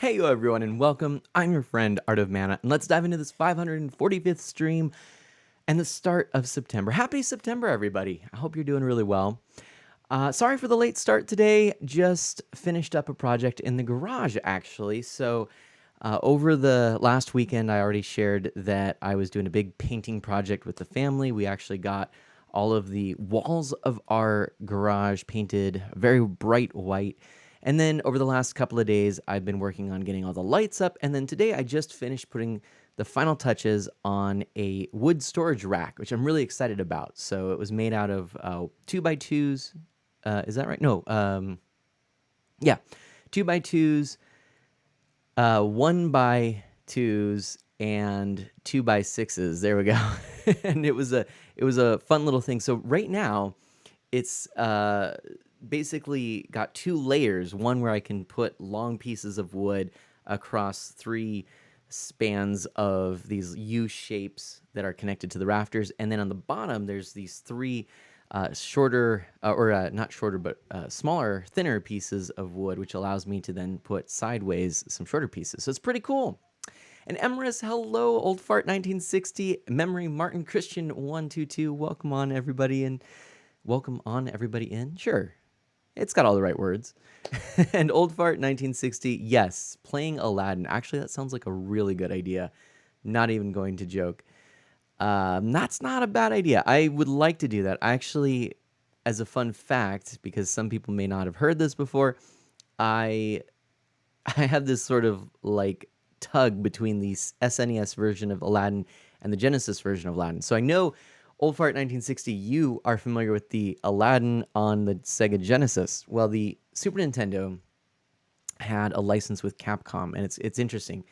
Hey everyone and welcome. I'm your friend Art of Mana, and let's dive into this 545th stream and the start of September. Happy September, everybody. I hope you're doing really well. Sorry for the late start today. Just finished up a project in the garage, actually. So over the last weekend, I already shared that I was doing a big painting project with the family. We actually got all of the walls of our garage painted very bright white. And then over the last couple of days, I've been working on getting all the lights up. And then today, I just finished putting the final touches on a wood storage rack, which I'm really excited about. So it was made out of 2x2s. Is that right? No. Yeah, 2x2s, 1x2s, and 2x6s. There we go. And it was a fun little thing. So right now, it's basically got two layers. One where I can put long pieces of wood across three spans of these U shapes that are connected to the rafters, and then on the bottom there's these three shorter or not shorter but smaller, thinner pieces of wood, which allows me to then put sideways some shorter pieces. So it's pretty cool. And Emrys, hello, Old Fart 1960, Memory Martin Christian 122. Welcome on everybody in. Sure, it's got all the right words. And Old Fart 1960, yes, playing Aladdin. Actually, that sounds like a really good idea. Not even going to joke. That's not a bad idea. I would like to do that. Actually, as a fun fact, because some people may not have heard this before, I I have this sort of like tug between the SNES version of Aladdin and the Genesis version of Aladdin. So I know Old Fart 1960, you are familiar with the Aladdin on the Sega Genesis. Well, the Super Nintendo had a license with Capcom, and it's interesting.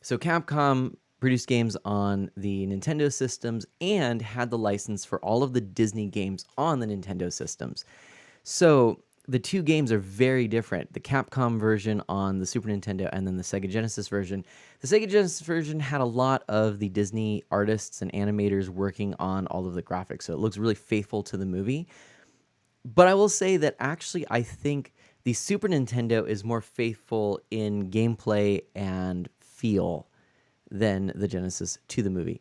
So Capcom produced games on the Nintendo systems and had the license for all of the Disney games on the Nintendo systems. So the two games are very different. The Capcom version on the Super Nintendo and then the Sega Genesis version. The Sega Genesis version had a lot of the Disney artists and animators working on all of the graphics, so it looks really faithful to the movie. But I will say that actually I think the Super Nintendo is more faithful in gameplay and feel than the Genesis to the movie.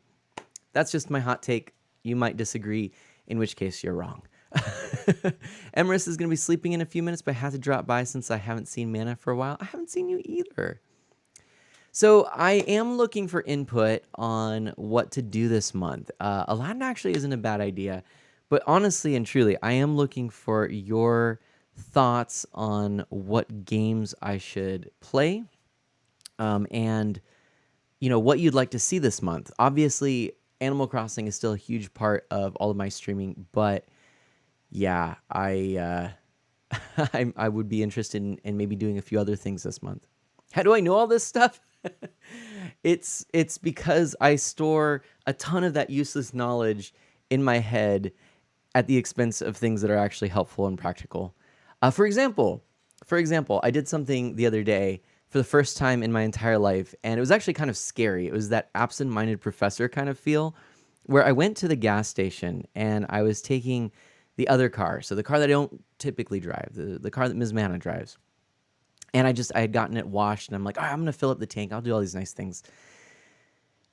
That's just my hot take. You might disagree, in which case you're wrong. Emrys is going to be sleeping in a few minutes, but I had to drop by since I haven't seen Mana for a while. I haven't seen you either. So I am looking for input on what to do this month. Aladdin actually isn't a bad idea, but honestly and truly, I am looking for your thoughts on what games I should play, and what you'd like to see this month. Obviously, Animal Crossing is still a huge part of all of my streaming, but yeah, I would be interested in maybe doing a few other things this month. How do I know all this stuff? It's because I store a ton of that useless knowledge in my head at the expense of things that are actually helpful and practical. For example, I did something the other day for the first time in my entire life, and it was actually kind of scary. It was that absent-minded professor kind of feel, where I went to the gas station and I was taking the other car, so the car that I don't typically drive, the car that Ms. Mana drives. And I had gotten it washed, and I'm like, all right, I'm going to fill up the tank. I'll do all these nice things.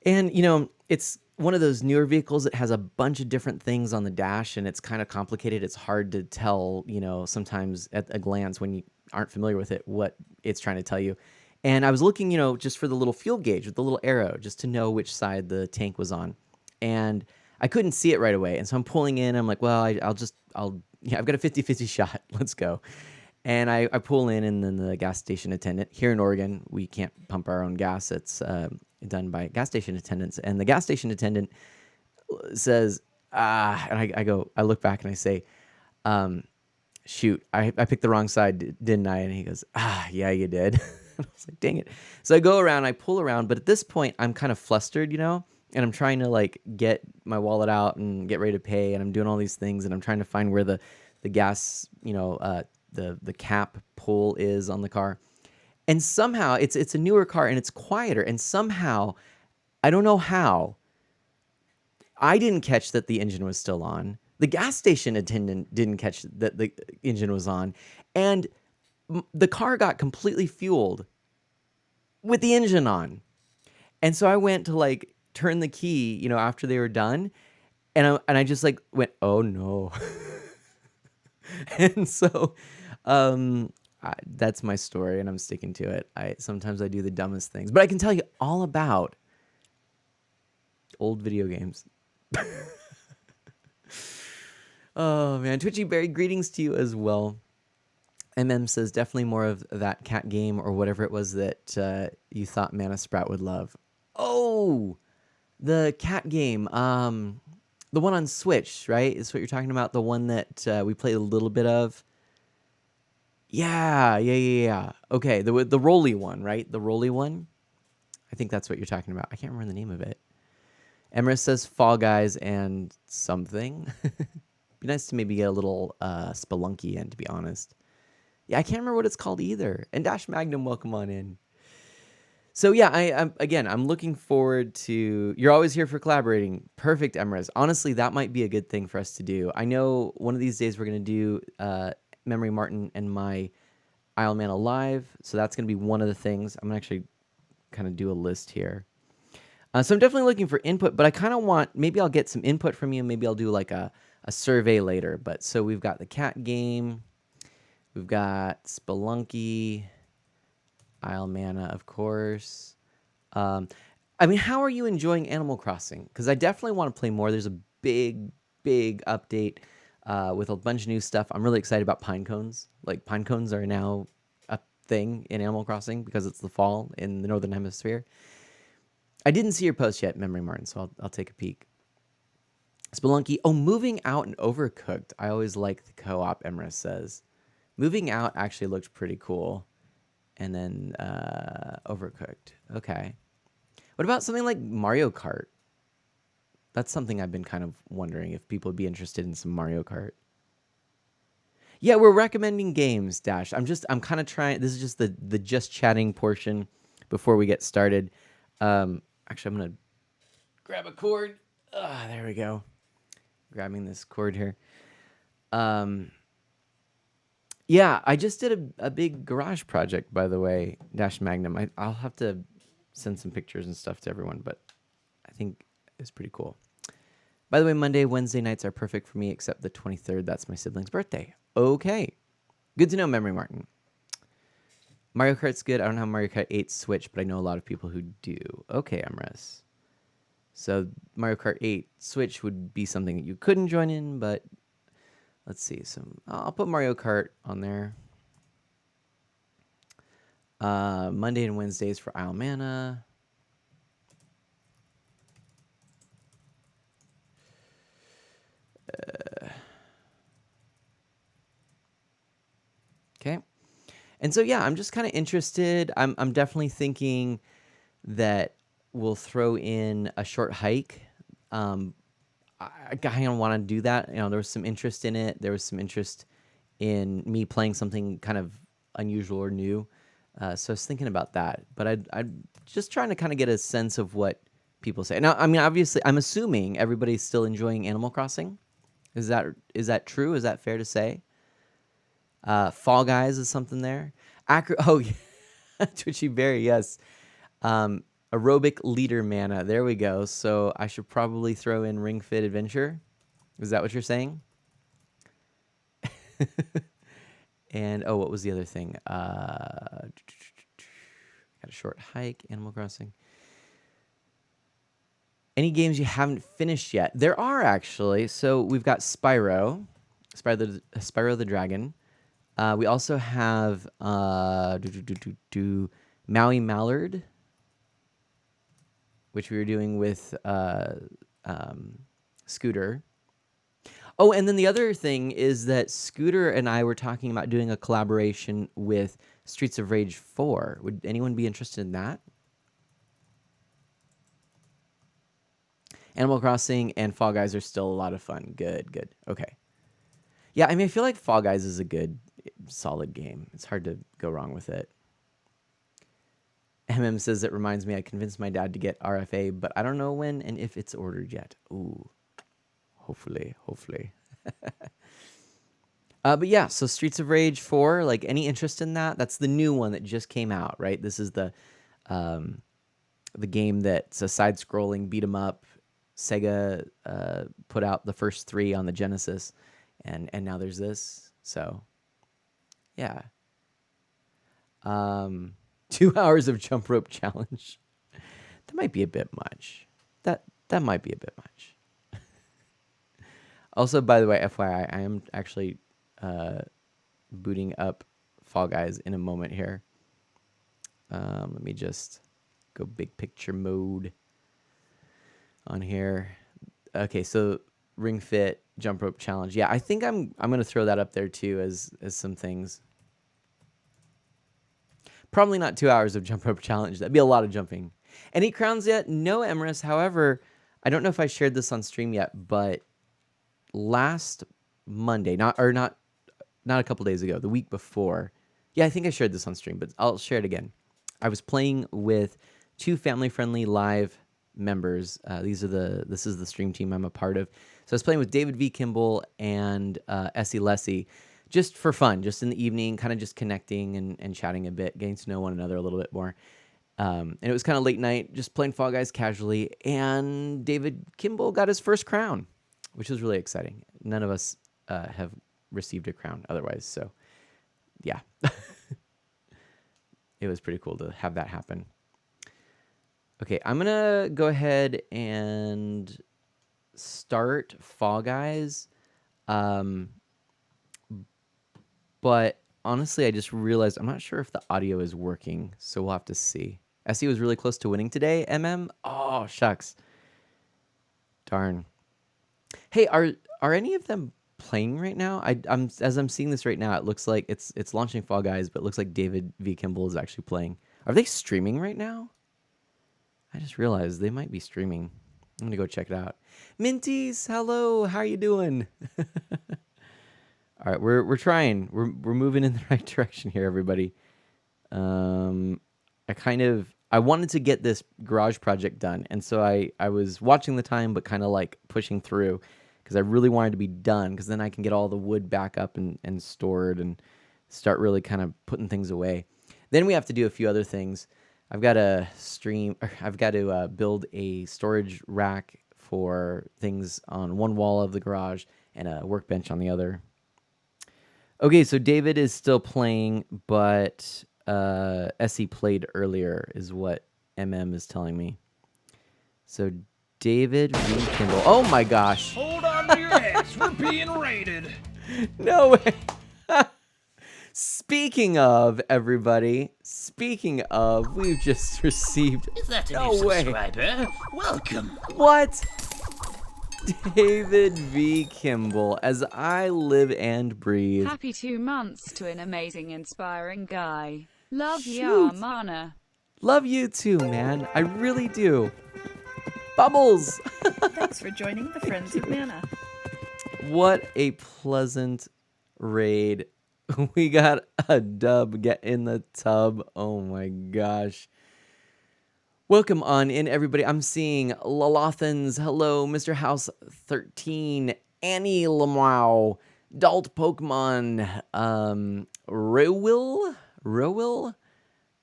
And, it's one of those newer vehicles that has a bunch of different things on the dash, and it's kind of complicated. It's hard to tell, sometimes at a glance when you aren't familiar with it, what it's trying to tell you. And I was looking, just for the little fuel gauge with the little arrow, just to know which side the tank was on. And I couldn't see it right away. And so I'm pulling in. I'm like, well, I've got a 50-50 shot. Let's go. And I pull in, and then the gas station attendant here in Oregon, we can't pump our own gas. It's done by gas station attendants. And the gas station attendant says, and I look back and I say, shoot, I picked the wrong side, didn't I? And he goes, yeah, you did. I was like, dang it. So I go around, I pull around, but at this point I'm kind of flustered, and I'm trying to like get my wallet out and get ready to pay, and I'm doing all these things, and I'm trying to find where the gas, the cap pull is on the car. And somehow it's a newer car and it's quieter, and somehow, I don't know how, I didn't catch that the engine was still on. The gas station attendant didn't catch that the engine was on, and the car got completely fueled with the engine on. And so I went to like turn the key, after they were done, and I just like went, "Oh no." And so that's my story and I'm sticking to it. I sometimes I do the dumbest things, but I can tell you all about old video games. Oh man, Twitchy Berry, greetings to you as well. Says definitely more of that cat game or whatever it was that you thought Mana Sprout would love. Oh, the cat game, the one on Switch, right? Is what you're talking about. The one that we played a little bit of. Yeah. Okay, the roly one, right? The roly one. I think that's what you're talking about. I can't remember the name of it. Emrys says Fall Guys and something. Be nice to maybe get a little Spelunky in, to be honest. Yeah, I can't remember what it's called either. And Dash Magnum, welcome on in. So yeah, I'm looking forward to. You're always here for collaborating. Perfect, Emrys. Honestly, that might be a good thing for us to do. I know one of these days we're gonna do Memory Martin and my Isle Mana live. So that's gonna be one of the things. I'm gonna actually kind of do a list here. So I'm definitely looking for input, but I kind of want, maybe I'll get some input from you. Maybe I'll do like a survey later. But so we've got the cat game. We've got Spelunky, Isle Mana, of course. I mean, how are you enjoying Animal Crossing? Because I definitely want to play more. There's a big update with a bunch of new stuff. I'm really excited about pine cones. Like, pine cones are now a thing in Animal Crossing because it's the fall in the Northern Hemisphere. I didn't see your post yet, Memory Martin, so I'll take a peek. Spelunky. Oh, Moving Out and Overcooked. I always like the co-op, Emrys says. Moving Out actually looked pretty cool. And then Overcooked. Okay. What about something like Mario Kart? That's something I've been kind of wondering if people would be interested in some Mario Kart. Yeah, we're recommending games, Dash. I'm kind of trying. This is just the just chatting portion before we get started. Actually, I'm gonna grab a cord. There we go. Grabbing this cord here. Yeah, I just did a big garage project, by the way, Dash Magnum. I'll have to send some pictures and stuff to everyone, but I think it's pretty cool. By the way, Monday, Wednesday nights are perfect for me, except the 23rd. That's my sibling's birthday. Okay. Good to know, Memory Martin. Mario Kart's good. I don't have Mario Kart 8 Switch, but I know a lot of people who do. Okay, Emrys. So Mario Kart 8 Switch would be something that you couldn't join in, but let's see. I'll put Mario Kart on there. Monday and Wednesdays for Isle Mana. Okay. And so, yeah, I'm just kind of interested. I'm definitely thinking that we'll throw in a short hike. I kind of want to do that. There was some interest in it. There was some interest in me playing something kind of unusual or new. So I was thinking about that. But I'm just trying to kind of get a sense of what people say. Now, I mean, obviously, I'm assuming everybody's still enjoying Animal Crossing. Is that true? Is that fair to say? Fall Guys is something there. Oh, yeah. Twitchy Berry, yes. Aerobic Leader Mana. There we go. So I should probably throw in Ring Fit Adventure. Is that what you're saying? And, what was the other thing? Got a short hike, Animal Crossing. Any games you haven't finished yet? There are, actually. So we've got Spyro the Dragon. We also have Maui Mallard, which we were doing with Scooter. Oh, and then the other thing is that Scooter and I were talking about doing a collaboration with Streets of Rage 4. Would anyone be interested in that? Animal Crossing and Fall Guys are still a lot of fun. Good. Okay. Yeah, I mean, I feel like Fall Guys is a good, solid game. It's hard to go wrong with it. Says it reminds me I convinced my dad to get RFA, but I don't know when and if it's ordered yet. Ooh, hopefully. But yeah, so Streets of Rage 4, like any interest in that? That's the new one that just came out, right? This is the the game that's a side-scrolling beat 'em up. Sega put out the first 3 on the Genesis, and now there's this. So, yeah. 2 hours of jump rope challenge. That might be a bit much. That might be a bit much. Also, by the way, FYI, I am actually booting up Fall Guys in a moment here. Let me just go big picture mode on here. Okay, so Ring Fit jump rope challenge. Yeah, I think I'm gonna throw that up there too as some things. Probably not 2 hours of jump rope challenge. That'd be a lot of jumping. Any crowns yet? No, Emrys. However, I don't know if I shared this on stream yet, but last Monday, not a couple days ago, the week before. Yeah, I think I shared this on stream, but I'll share it again. I was playing with 2 family-friendly live members. This is the stream team I'm a part of. So I was playing with David V. Kimball and Essie Lessie, just for fun, just in the evening, kind of just connecting and chatting a bit, getting to know one another a little bit more. And it was kind of late night, just playing Fall Guys casually, and David Kimball got his first crown, which was really exciting. None of us have received a crown otherwise, so yeah. It was pretty cool to have that happen. Okay, I'm gonna go ahead and start Fall Guys. But honestly, I just realized I'm not sure if the audio is working, so we'll have to see. Essie was really close to winning today, MM. Oh, shucks. Darn. Hey, are any of them playing right now? As I'm seeing this right now, it looks like it's launching Fall Guys, but it looks like David V. Kimball is actually playing. Are they streaming right now? I just realized they might be streaming. I'm gonna go check it out. Minties, hello. How are you doing? All right, we're trying. We're moving in the right direction here, everybody. I wanted to get this garage project done, and so I was watching the time, but kind of like pushing through because I really wanted to be done, because then I can get all the wood back up and stored and start really kind of putting things away. Then we have to do a few other things. I've got to build a storage rack for things on one wall of the garage and a workbench on the other. Okay, so David is still playing, but Essie played earlier, is what MM is telling me. So David V. Kimball. Oh my gosh. Hold on to your hats. We're being raided. No way. Speaking of, everybody, we've just received... Is that a No new way. subscriber? Welcome. What? David V. Kimball, as I live and breathe. Happy 2 months to an amazing, inspiring guy. Love ya, Shoot. Mana. Love you too, man. I really do. Bubbles! Thanks for joining the Friends of Mana. What a pleasant raid. We got a dub. Get in the tub. Oh my gosh. Welcome on in, everybody. I'm seeing Lolothans. Hello, Mr. House 13, Annie Lamow, Dalt Pokemon, Rowil,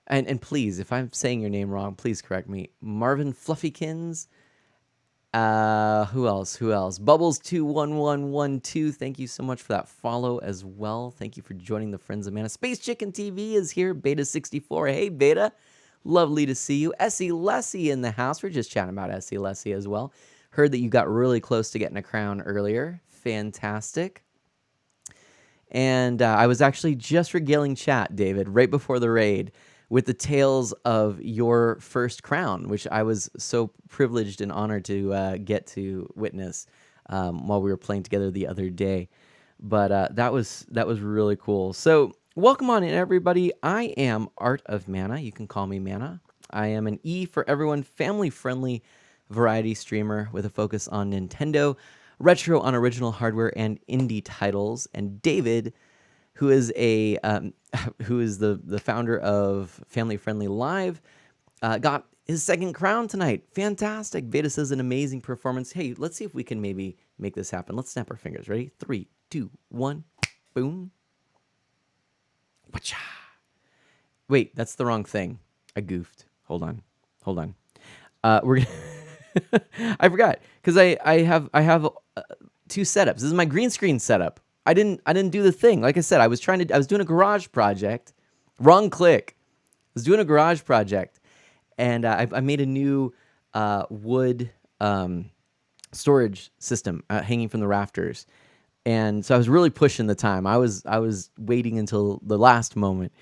and please, if I'm saying your name wrong, please correct me. Marvin Fluffykins. Who else? Bubbles 21112. Thank you so much for that follow as well. Thank you for joining the Friends of Mana. Space Chicken TV is here. Beta 64. Hey, Beta. Lovely to see you. Essie Lessie in the house. We're just chatting about Essie Lessie as well. Heard that you got really close to getting a crown earlier. Fantastic. And I was actually just regaling chat, David, right before the raid, with the tales of your first crown, which I was so privileged and honored to get to witness while we were playing together the other day. But that was really cool. So welcome on in, everybody. I am Art of Mana. You can call me Mana. I am an E for everyone, family-friendly variety streamer with a focus on Nintendo, retro on original hardware, and indie titles. And David, who is the founder of Family Friendly Live, got his second crown tonight. Fantastic. Veda says an amazing performance. Hey, let's see if we can maybe make this happen. Let's snap our fingers. Ready? 3, 2, 1. Boom. Whatcha. Wait, that's the wrong thing. I goofed. Hold on. We're gonna I forgot because I have two setups. This is my green screen setup. I didn't do the thing. Like I said, I was doing a garage project. Wrong click. I was doing a garage project, and I made a new wood storage system hanging from the rafters. And so I was really pushing the time. I was waiting until the last moment.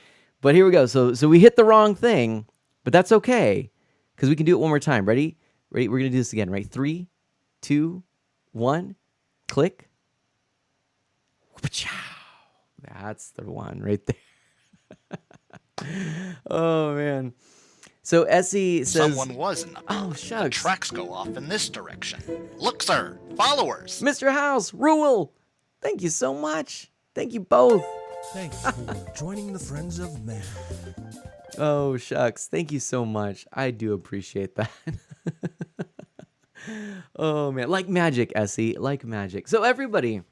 But here we go. So we hit the wrong thing, but that's okay because we can do it one more time. Ready? Ready? We're gonna do this again. Right? 3, 2, 1. Click. That's the one right there. Oh man. So Essie says, Someone was in the "Oh building. The shucks, tracks go off in this direction. Look, sir. Followers. Mr. House, Rule, thank you so much. Thank you both. Thanks for joining the Friends of Man. Oh shucks, thank you so much. I do appreciate that." Oh man, like magic, Essie, like magic. So everybody,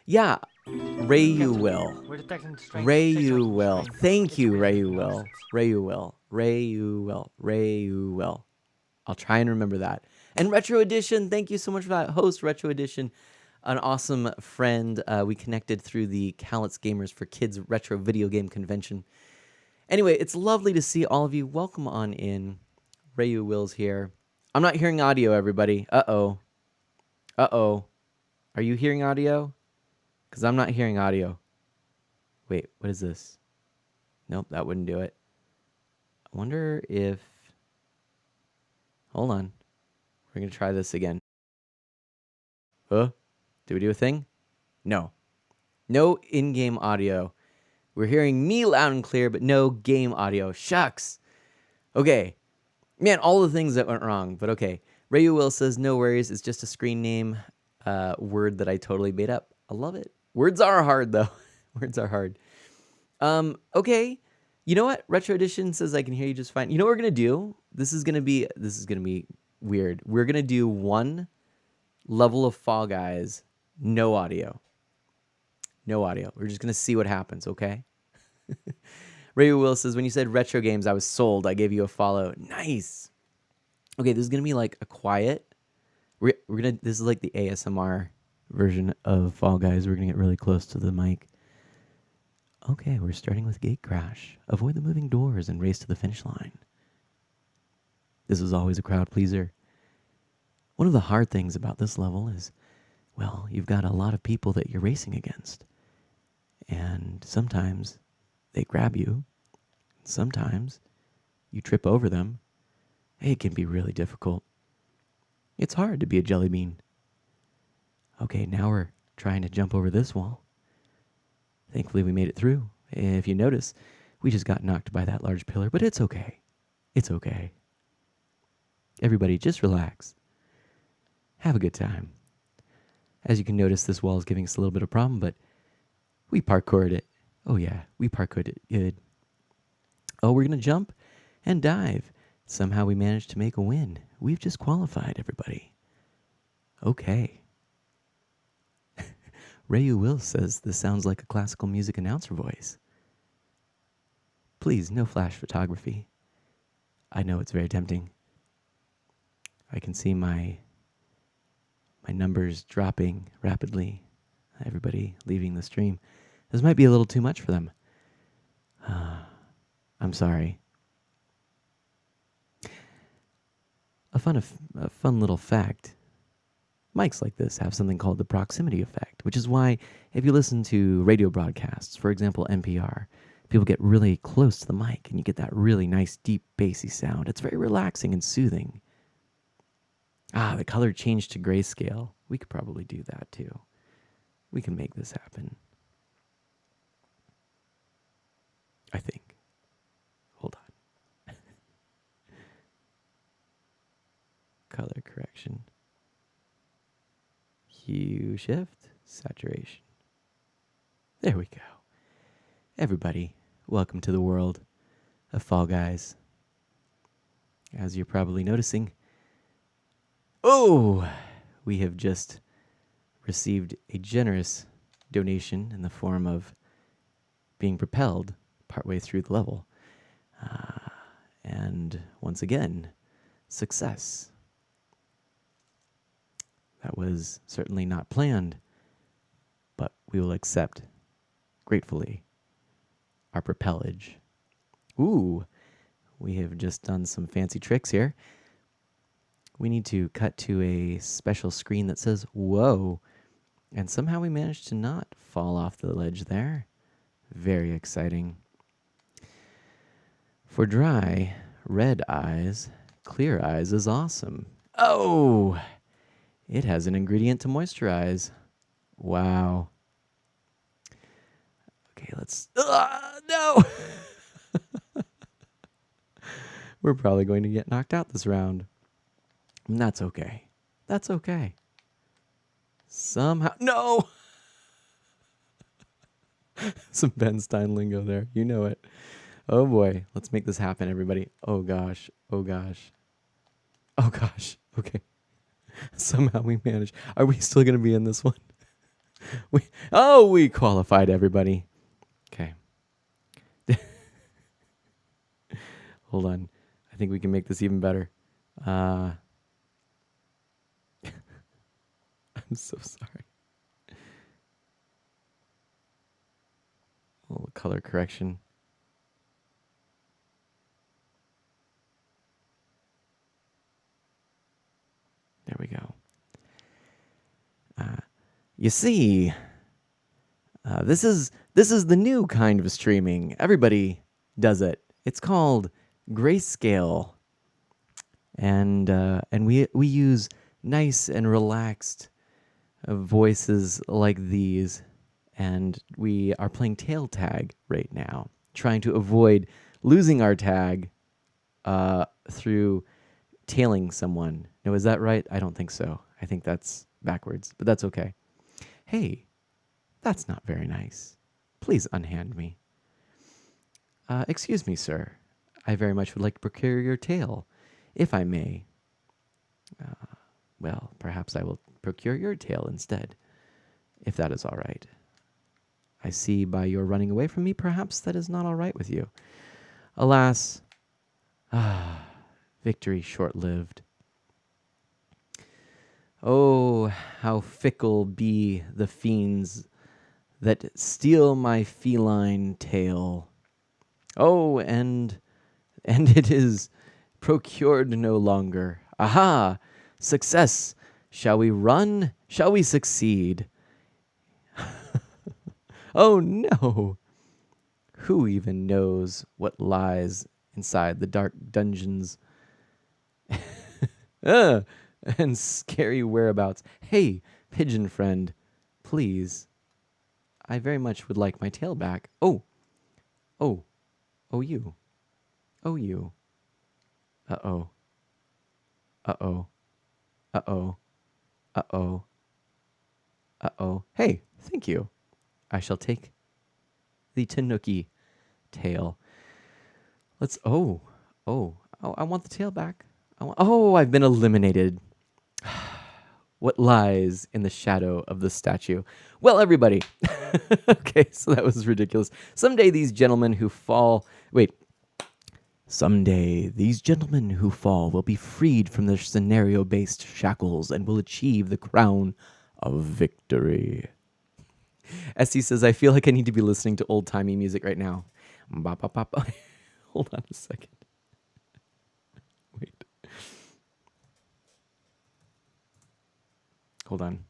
yeah, Ray, you will. We're detecting strange Ray, you signals from will. strange Thank you, Ray, you experiences. will. Ray, you will. Ray, you will. Ray, you will. I'll try and remember that. And Retro Edition, thank you so much for that. Host Retro Edition, an awesome friend. We connected through the Callets Gamers for Kids Retro Video Game Convention. Anyway, it's lovely to see all of you. Welcome on in. Rayu Will's here. I'm not hearing audio, everybody. Uh-oh. Uh-oh. Are you hearing audio? Because I'm not hearing audio. Wait, what is this? Nope, that wouldn't do it. I wonder if... Hold on. We're going to try this again. Did we do a thing? No. No in-game audio. We're hearing me loud and clear, but no game audio. Shucks. Okay. Man, all the things that went wrong, but okay. Rayu Will says, no worries. It's just a screen name word that I totally made up. I love it. Words are hard, though. Words are hard. Okay. You know what? Retro Edition says I can hear you just fine. You know what we're gonna do? This is gonna be weird. We're gonna do one level of Fall Guys, no audio. No audio. We're just gonna see what happens, okay? Ray Will says, when you said retro games, I was sold. I gave you a follow. Nice. Okay, this is gonna be like a quiet. This is like the ASMR version of Fall Guys. We're gonna get really close to the mic. Okay, we're starting with Gate Crash. Avoid the moving doors and race to the finish line. This was always a crowd pleaser. One of the hard things about this level is, well, you've got a lot of people that you're racing against. And sometimes they grab you. Sometimes you trip over them. It can be really difficult. It's hard to be a jelly bean. Okay, now we're trying to jump over this wall. Thankfully, we made it through. If you notice, we just got knocked by that large pillar, but it's okay. It's okay. Everybody, just relax. Have a good time. As you can notice, this wall is giving us a little bit of problem, but we parkoured it. Oh yeah, we parkoured it good. Oh, we're going to jump and dive. Somehow we managed to make a win. We've just qualified, everybody. Okay. Rayu Will says this sounds like a classical music announcer voice. Please, no flash photography. I know it's very tempting. I can see my numbers dropping rapidly. Everybody leaving the stream. This might be a little too much for them. I'm sorry. A fun little fact. Mics like this have something called the proximity effect, which is why if you listen to radio broadcasts, for example, NPR, people get really close to the mic and you get that really nice, deep, bassy sound. It's very relaxing and soothing. The color changed to grayscale. We could probably do that too. We can make this happen. I think. Hold on. Color correction. Hue shift, saturation. There we go. Everybody, welcome to the world of Fall Guys. As you're probably noticing, we have just received a generous donation in the form of being propelled partway through the level. And once again, success. That was certainly not planned, but we will accept gratefully our propellage. Ooh, we have just done some fancy tricks here. We need to cut to a special screen that says, whoa. And somehow we managed to not fall off the ledge there. Very exciting. For dry, red eyes, clear eyes is awesome. Oh, it has an ingredient to moisturize. Wow. Okay, let's... no! We're probably going to get knocked out this round. And that's okay. That's okay. Somehow... No! Some Ben Stein lingo there. You know it. Oh boy. Let's make this happen, everybody. Oh gosh. Oh gosh. Oh gosh. Okay. Somehow we managed. Are we still going to be in this one? We qualified, everybody. Okay. Hold on. I think we can make this even better. I'm so sorry. A little color correction. There we go. You see, this is the new kind of streaming. Everybody does it. It's called grayscale, and we use nice and relaxed voices like these, and we are playing tail tag right now, trying to avoid losing our tag through tailing someone. No, is that right? I don't think so. I think that's backwards, but that's okay. Hey, that's not very nice. Please unhand me. Excuse me, sir. I very much would like to procure your tail, if I may. Well, perhaps I will procure your tail instead, if that is all right. I see by your running away from me, perhaps that is not all right with you. Alas, victory short-lived. Oh, how fickle be the fiends that steal my feline tail. Oh, and it is procured no longer. Aha! Success! Shall we run? Shall we succeed? Oh no! Who even knows what lies inside the dark dungeons and scary whereabouts? Hey, pigeon friend, please. I very much would like my tail back. Oh, you. Oh, you. Uh-oh. Uh-oh. Uh-oh. Uh-oh. Uh-oh. Hey, thank you. I shall take the Tanuki tail. Let's... Oh, I want the tail back. I've been eliminated. What lies in the shadow of the statue? Well, everybody. Okay, so that was ridiculous. Someday these gentlemen who fall will be freed from their scenario-based shackles and will achieve the crown of victory. Esty says, I feel like I need to be listening to old-timey music right now. Hold on a second. Wait. Hold on.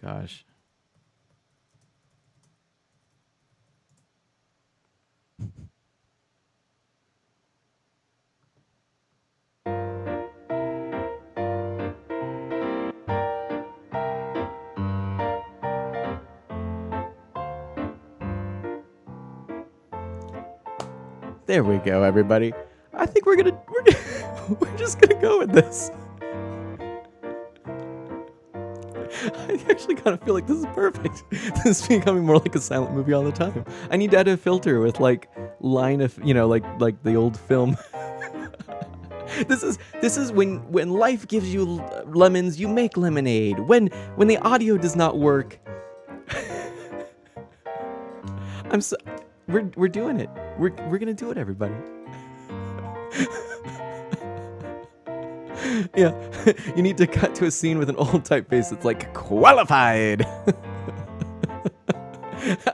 Gosh. There we go, everybody. I think we're just gonna go with this. I actually kind of feel like this is perfect. This is becoming more like a silent movie all the time. I need to add a filter with like line of, like the old film. This is when life gives you lemons, you make lemonade. When the audio does not work, I'm so we're doing it. We're gonna do it, everybody. Yeah, you need to cut to a scene with an old typeface that's like qualified.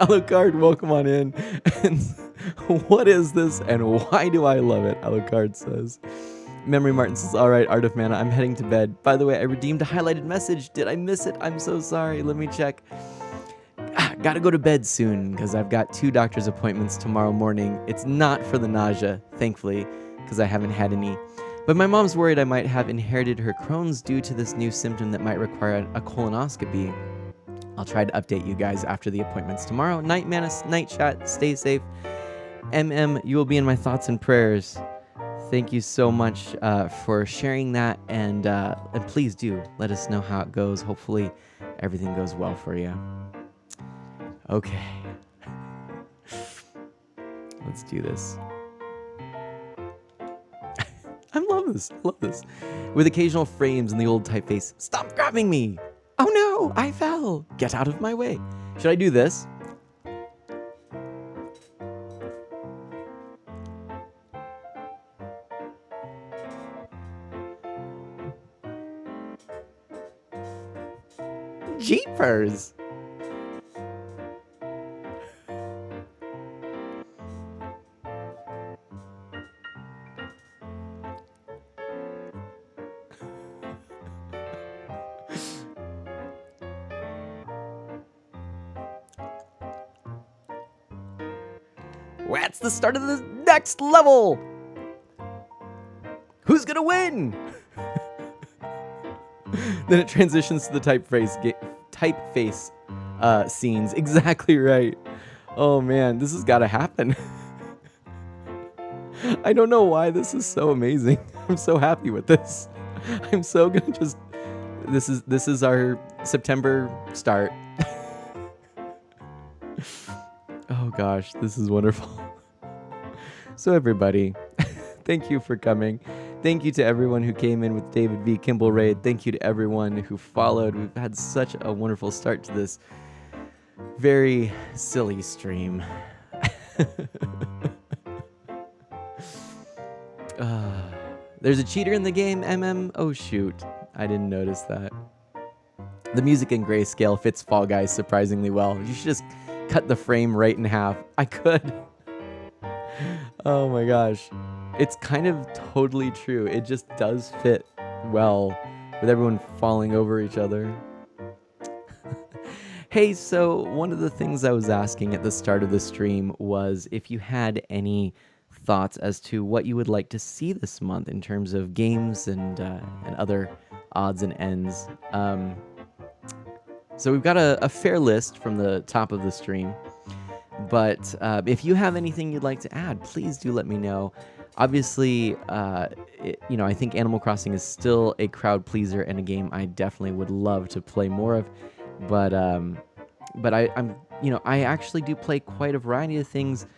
Alucard, welcome on in. And what is this and why do I love it? Alucard says. Memory Martin says, all right, Art of Mana, I'm heading to bed. By the way, I redeemed a highlighted message. Did I miss it? I'm so sorry. Let me check. Gotta go to bed soon because I've got 2 doctor's appointments tomorrow morning. It's not for the nausea, thankfully, because I haven't had any. But my mom's worried I might have inherited her Crohn's due to this new symptom that might require a colonoscopy. I'll try to update you guys after the appointments tomorrow. Night Manus, night chat, stay safe. You will be in my thoughts and prayers. Thank you so much for sharing that, and please do let us know how it goes. Hopefully everything goes well for you. Okay. Let's do this. I love this. I love this. With occasional frames in the old typeface. Stop grabbing me! Oh no, I fell. Get out of my way. Should I do this? Jeepers! That's the start of the next level! Who's gonna win? Then it transitions to the typeface scenes. Exactly right. Oh man, this has got to happen. I don't know why this is so amazing. I'm so happy with this. I'm so gonna just. This is our September start. Oh gosh, this is wonderful. So everybody, thank you for coming. Thank you to everyone who came in with David V. Kimball Raid. Thank you to everyone who followed. We've had such a wonderful start to this very silly stream. There's a cheater in the game, MM. Oh shoot, I didn't notice that. The music in grayscale fits Fall Guys surprisingly well. You should just cut the frame right in half. I could. Oh my gosh. It's kind of totally true. It just does fit well with everyone falling over each other. Hey, so one of the things I was asking at the start of the stream was if you had any thoughts as to what you would like to see this month in terms of games and other odds and ends. So we've got a fair list from the top of the stream. But if you have anything you'd like to add, please do let me know. Obviously, I think Animal Crossing is still a crowd pleaser and a game I definitely would love to play more of. But I actually do play quite a variety of things,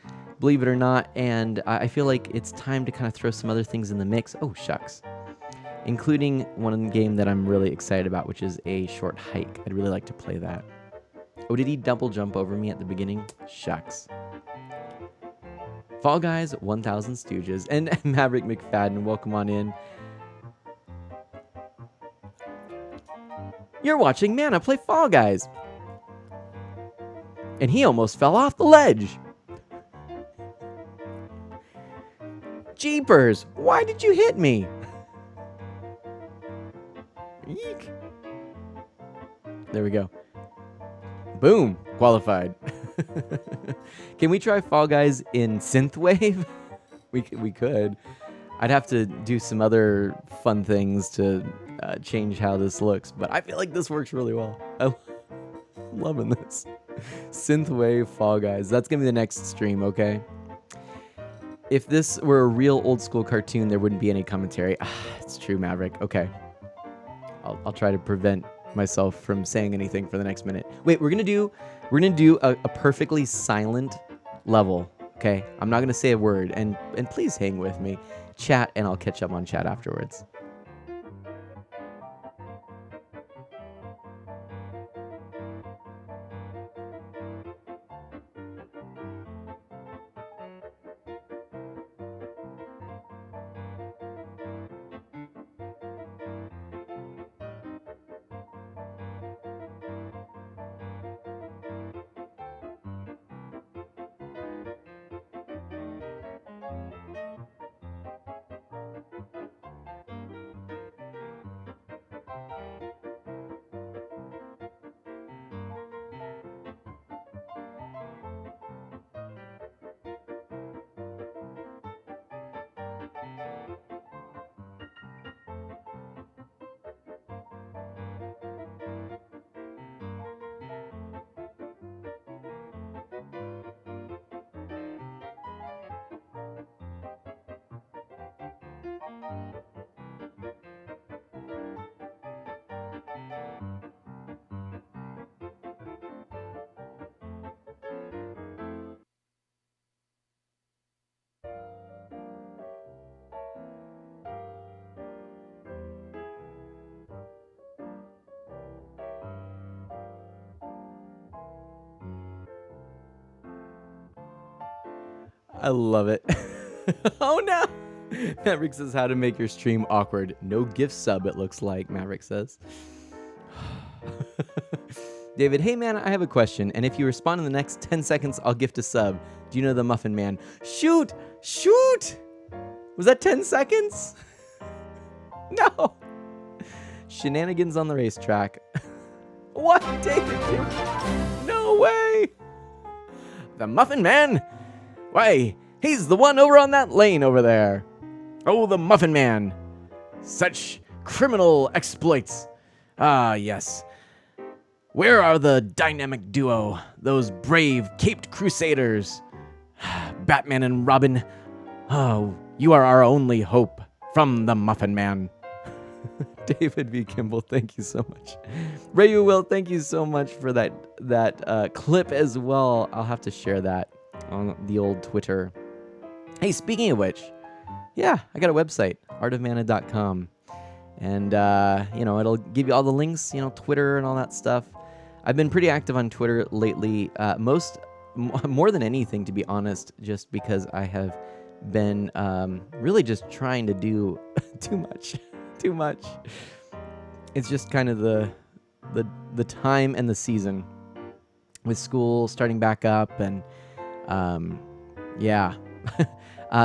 believe it or not, and I feel like it's time to kind of throw some other things in the mix. Oh, shucks. Including one game that I'm really excited about, which is a short hike. I'd really like to play that. Oh, did he double jump over me at the beginning? Shucks. Fall Guys, 1000 Stooges, and Maverick McFadden, welcome on in. You're watching Mana play Fall Guys. And he almost fell off the ledge. Jeepers, why did you hit me? Eek. There we go. Boom, qualified. Can we try Fall Guys in Synthwave? we could. I'd have to do some other fun things to change how this looks, but I feel like this works really well. I'm loving this. Synthwave Fall Guys. That's gonna be the next stream, okay? If this were a real old school cartoon, there wouldn't be any commentary. It's true, Maverick. Okay. I'll try to prevent myself from saying anything for the next minute. Wait, we're gonna do a perfectly silent level. Okay, I'm not gonna say a word, and please hang with me, chat, and I'll catch up on chat afterwards. I love it. Oh no! Maverick says how to make your stream awkward. No gift sub, it looks like, Maverick says. David, hey man, I have a question, and if you respond in the next 10 seconds, I'll gift a sub. Do you know the Muffin Man? Shoot! Shoot! Was that 10 seconds? No! Shenanigans on the racetrack. What, David? No way! The Muffin Man? Why, he's the one over on that lane over there. Oh, the Muffin Man. Such criminal exploits. Ah, yes. Where are the dynamic duo, those brave caped crusaders? Batman and Robin. Oh, you are our only hope from the Muffin Man. David V. Kimball, thank you so much. Rayu Will, thank you so much for that clip as well. I'll have to share that on the old Twitter. Hey, speaking of which, yeah, I got a website, artofmana.com. And, it'll give you all the links, Twitter and all that stuff. I've been pretty active on Twitter lately, more than anything, to be honest, just because I have been really just trying to do too much. It's just kind of the time and the season with school starting back up, and yeah.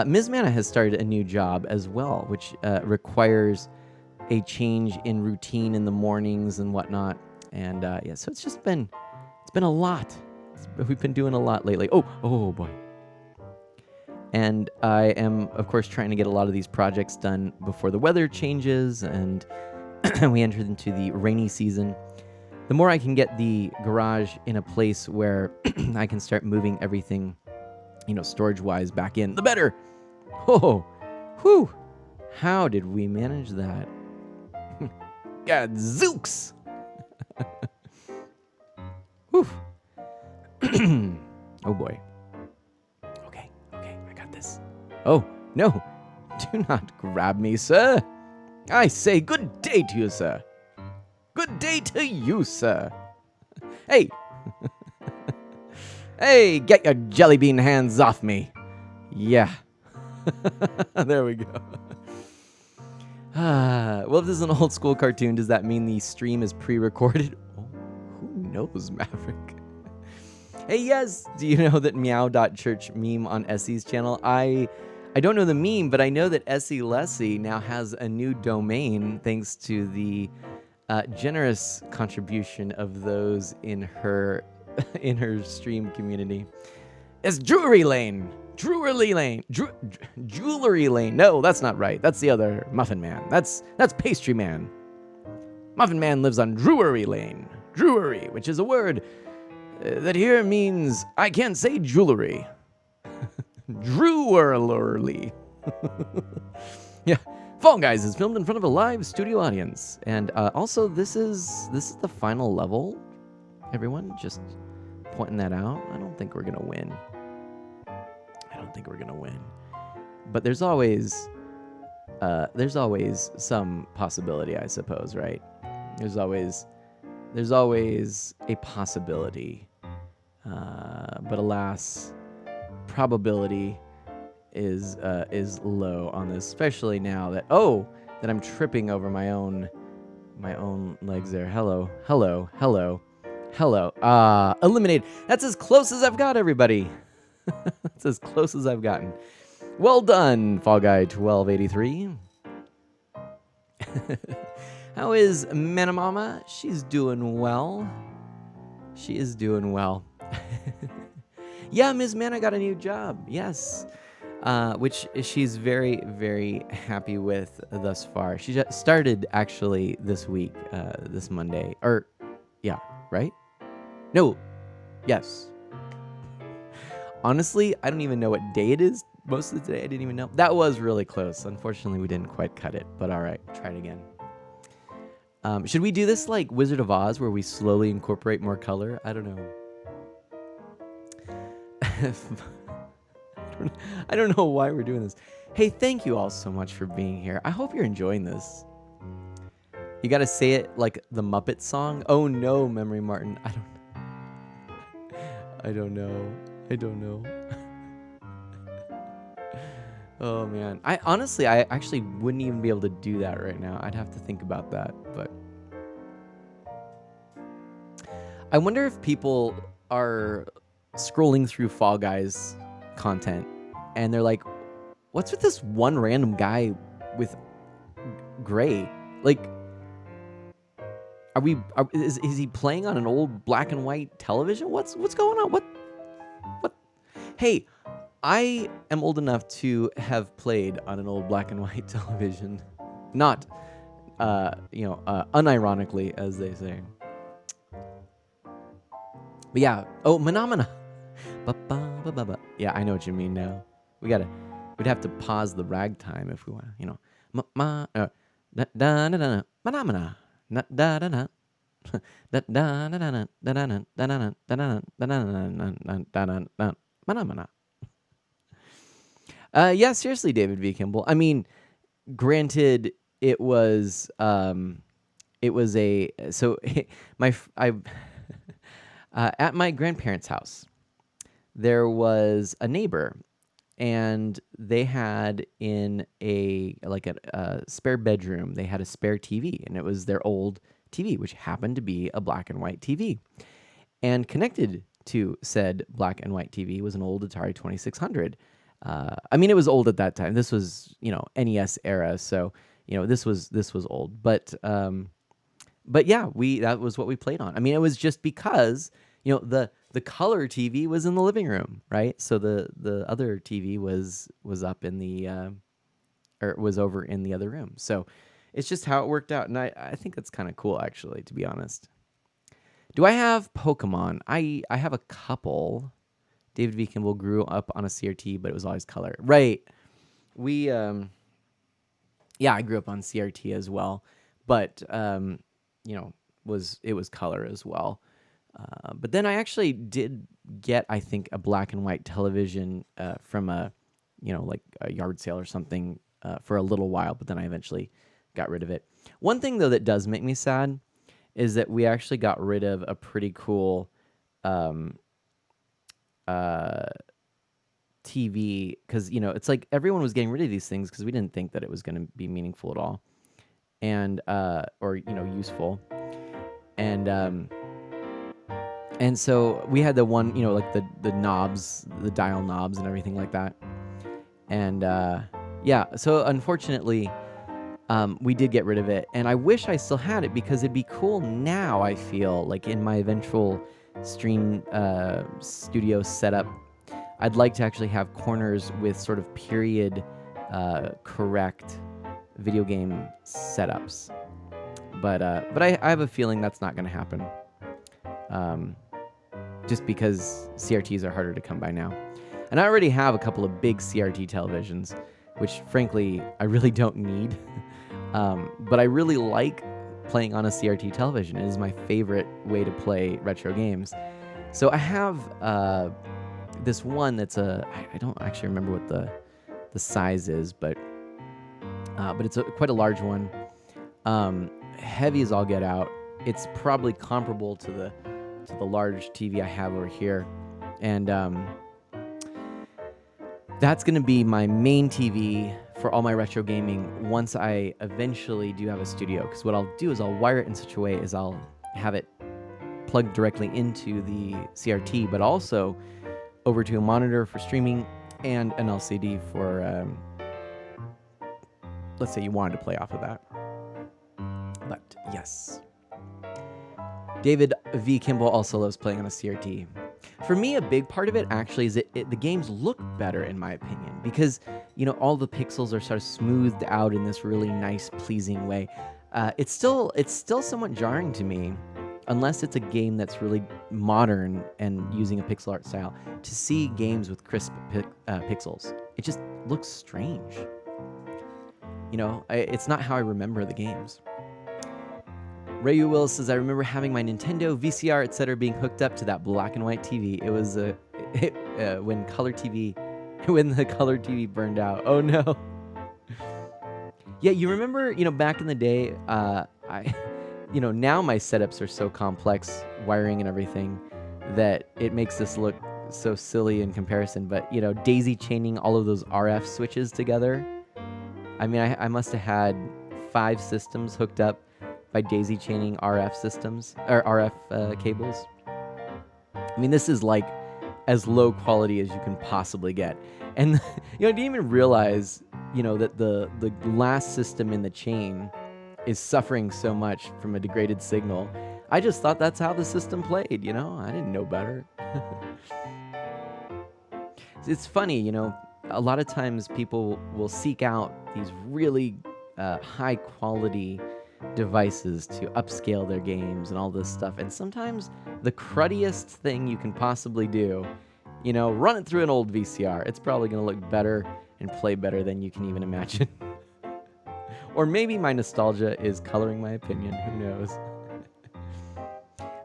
Ms. Mana has started a new job as well, which requires a change in routine in the mornings and whatnot. And yeah, so it's been a lot. We've been doing a lot lately. Oh boy. And I am, of course, trying to get a lot of these projects done before the weather changes and we enter into the rainy season. The more I can get the garage in a place where I can start moving everything, storage-wise back in, the better. Oh, whew. How did we manage that? Gadzooks! Whew. Oh boy. Okay, I got this. Oh, no. Do not grab me, sir. I say good day to you, sir. Good day to you, sir. Hey. Hey, get your jelly bean hands off me. Yeah. There we go. Well, if this is an old school cartoon, does that mean the stream is pre-recorded? Oh, who knows, Maverick? Hey, yes. Do you know that meow.church meme on Essie's channel? I don't know the meme, but I know that Essie Lessie now has a new domain thanks to the generous contribution of those in her stream community. It's Jewelry Lane. Jewelry Lane. Jewelry Lane. No, that's not right. That's the other Muffin Man. That's Pastry Man. Muffin Man lives on Drury Lane. Drury, which is a word that here means I can't say jewelry. Drewerly. Yeah. Fall Guys is filmed in front of a live studio audience. And also, this is the final level. Everyone, just pointing that out. I don't think we're going to win. But there's always some possibility, I suppose, right? There's always a possibility. But alas, probability is low on this, especially now that I'm tripping over my own legs there. Hello. Eliminated. That's as close as I've got, everybody. That's as close as I've gotten. Well done, Fall Guy 1283. How is Mana Mama? She's doing well. She is doing well. Yeah, Ms. Mana got a new job. Yes. Which she's very, very happy with thus far. She just started actually this week, this Monday. Yeah, right? No. Yes. Honestly, I don't even know what day it is. Most of the day, I didn't even know. That was really close. Unfortunately, we didn't quite cut it. But all right, try it again. Should we do this like Wizard of Oz, where we slowly incorporate more color? I don't know. I don't know why we're doing this. Hey, thank you all so much for being here. I hope you're enjoying this. You got to say it like the Muppet song. Oh no, Memory Martin. I don't know. Oh man, I actually wouldn't even be able to do that right now. I'd have to think about that. But I wonder if people are scrolling through Fall Guys content and they're like, "What's with this one random guy with gray? Like, is he playing on an old black and white television? What's going on? What? Hey, I am old enough to have played on an old black and white television, not, unironically, as they say. But yeah, oh, Menomina. Ba-ba-ba-ba-ba. Yeah, I know what you mean now. We'd have to pause the ragtime if we want, da-da-da-da, Menomina, da-da-da-da. Menomina. Yeah, seriously, David V. Kimball. I mean, granted, it was a so my I at my grandparents' house there was a neighbor, and they had in a spare bedroom they had a spare TV, and it was their old TV, which happened to be a black and white TV, and connected to said black and white TV was an old Atari 2600. I mean, it was old at that time. This was, NES era, so this was old. But yeah, that was what we played on. I mean, it was just because the color TV was in the living room, right? So the other TV was up in the or was over in the other room. So it's just how it worked out, and I think that's kind of cool, actually, to be honest. Do I have Pokemon? I have a couple. David V. Kimball grew up on a CRT, but it was always color. Right. We, yeah, I grew up on CRT as well, but, it was color as well. But then I actually did get, I think, a black and white television from like a yard sale or something for a little while, but then I eventually got rid of it. One thing, though, that does make me sad is that we actually got rid of a pretty cool TV, because it's like everyone was getting rid of these things because we didn't think that it was going to be meaningful at all, and or useful, and so we had the one, like the knobs, the dial knobs and everything like that, and yeah, so unfortunately we did get rid of it, and I wish I still had it because it'd be cool now. I feel like in my eventual stream studio setup, I'd like to actually have corners with sort of period correct video game setups, but I have a feeling that's not going to happen, just because CRTs are harder to come by now, and I already have a couple of big CRT televisions, which frankly I really don't need. But I really like playing on a CRT television. It is my favorite way to play retro games. So I have this one that's I don't actually remember what the size is, but it's quite a large one. Heavy as all get out. It's probably comparable to the large TV I have over here, and that's going to be my main TV for all my retro gaming once I eventually do have a studio. Because what I'll do is I'll wire it in such a way as I'll have it plugged directly into the CRT, but also over to a monitor for streaming and an LCD for, let's say you wanted to play off of that. But yes. David V. Kimball also loves playing on a CRT. For me, a big part of it actually is the games look better, in my opinion, because all the pixels are sort of smoothed out in this really nice, pleasing way. It's still somewhat jarring to me, unless it's a game that's really modern and using a pixel art style, to see games with crisp pixels. It just looks strange. It's not how I remember the games. Rayu Willis says, I remember having my Nintendo, VCR, etc. being hooked up to that black and white TV. It was when the color TV burned out. Oh no. Yeah, you remember, back in the day, now my setups are so complex, wiring and everything, that it makes this look so silly in comparison, but daisy chaining all of those RF switches together. I mean, I must have had 5 systems hooked up by daisy chaining RF systems or RF cables. I mean, this is like as low quality as you can possibly get. And I didn't even realize, that the last system in the chain is suffering so much from a degraded signal. I just thought that's how the system played, I didn't know better. It's funny, a lot of times people will seek out these really high quality devices to upscale their games and all this stuff. And sometimes the cruddiest thing you can possibly do, run it through an old VCR. It's probably going to look better and play better than you can even imagine. Or maybe my nostalgia is coloring my opinion. Who knows?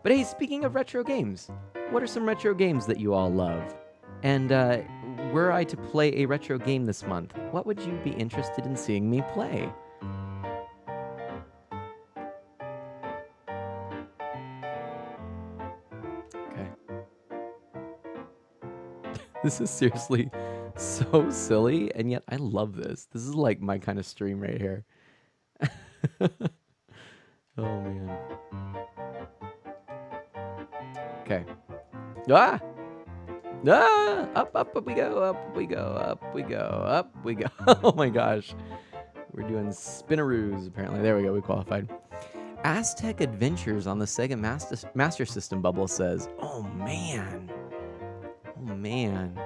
But hey, speaking of retro games, what are some retro games that you all love? And were I to play a retro game this month, what would you be interested in seeing me play? Okay. This is seriously so silly, and yet I love this. This is like my kind of stream right here. Oh, man. Okay. Ah! Ah! Up we go, up we go, up we go, up we go. Oh my gosh. We're doing spinnaroos, apparently. There we go, we qualified. Aztec Adventures on the Sega Master System, Bubble says. Oh, man. Oh, man.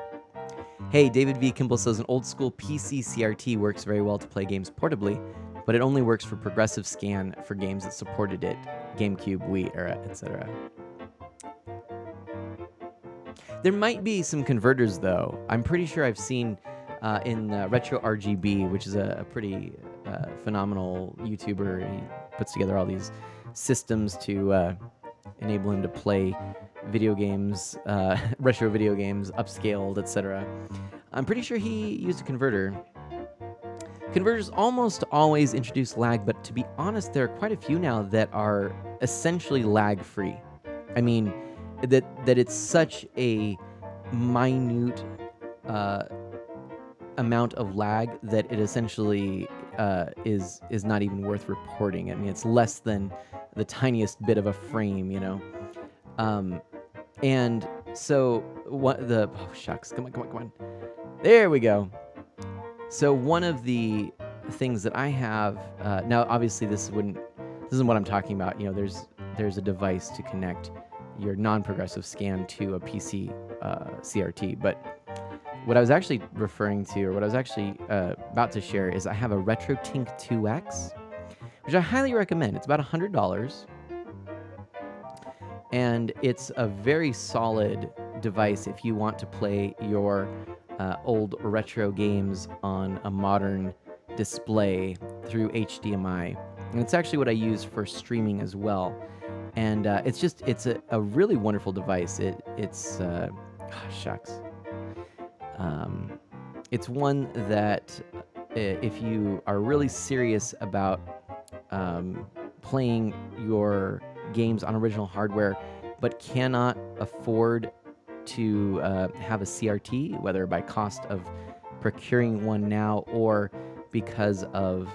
Hey, David V. Kimball says an old school PC CRT works very well to play games portably, but it only works for progressive scan for games that supported it. GameCube, Wii era, etc. There might be some converters, though. I'm pretty sure I've seen in Retro RGB, which is a pretty phenomenal YouTuber. He puts together all these systems to enable him to play video games, retro video games, upscaled, etc. I'm pretty sure he used a converter. Converters almost always introduce lag, but to be honest, there are quite a few now that are essentially lag-free. I mean, that it's such a minute amount of lag that it essentially is not even worth reporting. I mean, it's less than the tiniest bit of a frame, and so oh shucks, come on. There we go. So one of the things that I have now, obviously this isn't what I'm talking about. There's a device to connect your non-progressive scan to a PC CRT. But what I was actually referring to, or what I was actually about to share, is I have a RetroTink 2X, which I highly recommend. It's about $100. And it's a very solid device if you want to play your old retro games on a modern display through HDMI. And it's actually what I use for streaming as well. And it's a really wonderful device. It's shucks. It's one that if you are really serious about playing your games on original hardware, but cannot afford to have a CRT, whether by cost of procuring one now or because of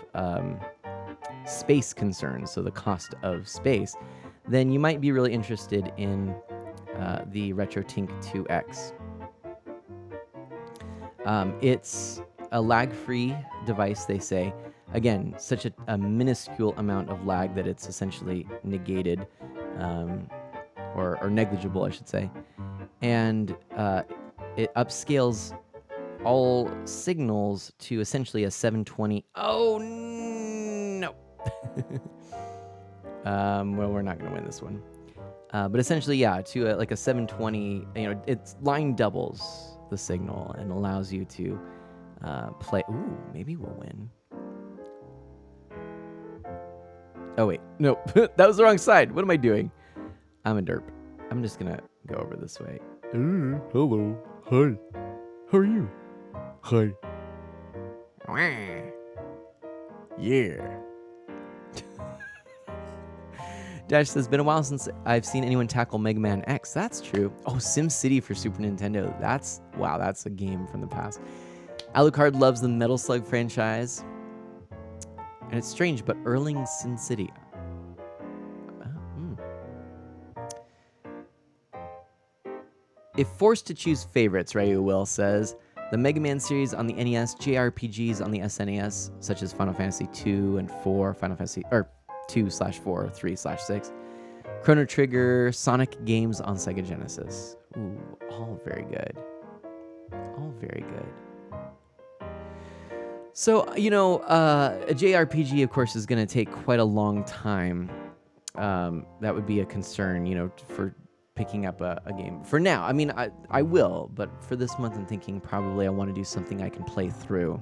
space concerns, so the cost of space, then you might be really interested in the RetroTink 2X. It's a lag-free device, they say. Again, such a minuscule amount of lag that it's essentially negated, or negligible, I should say. And it upscales all signals to essentially a 720. Oh, no. Well, we're not going to win this one. But essentially, yeah, to like a 720, it's line doubles the signal and allows you to play. Ooh, maybe we'll win. Oh, wait. No, that was the wrong side. What am I doing? I'm a derp. I'm just going to go over this way. Hello. Hi. How are you? Hi. Yeah. Dash says, been a while since I've seen anyone tackle Mega Man X. That's true. Oh, Sim City for Super Nintendo. Wow, that's a game from the past. Alucard loves the Metal Slug franchise. And it's strange, but Erling Sin City. If forced to choose favorites, Ryu Will says, the Mega Man series on the NES, JRPGs on the SNES, such as Final Fantasy 2 and 4, Final Fantasy, or 2/4, 3/6, Chrono Trigger, Sonic games on Sega Genesis. Ooh, all very good. All very good. So, a JRPG, of course, is going to take quite a long time. That would be a concern, for picking up a game. For now, I mean, I will, but for this month, I'm thinking probably I want to do something I can play through.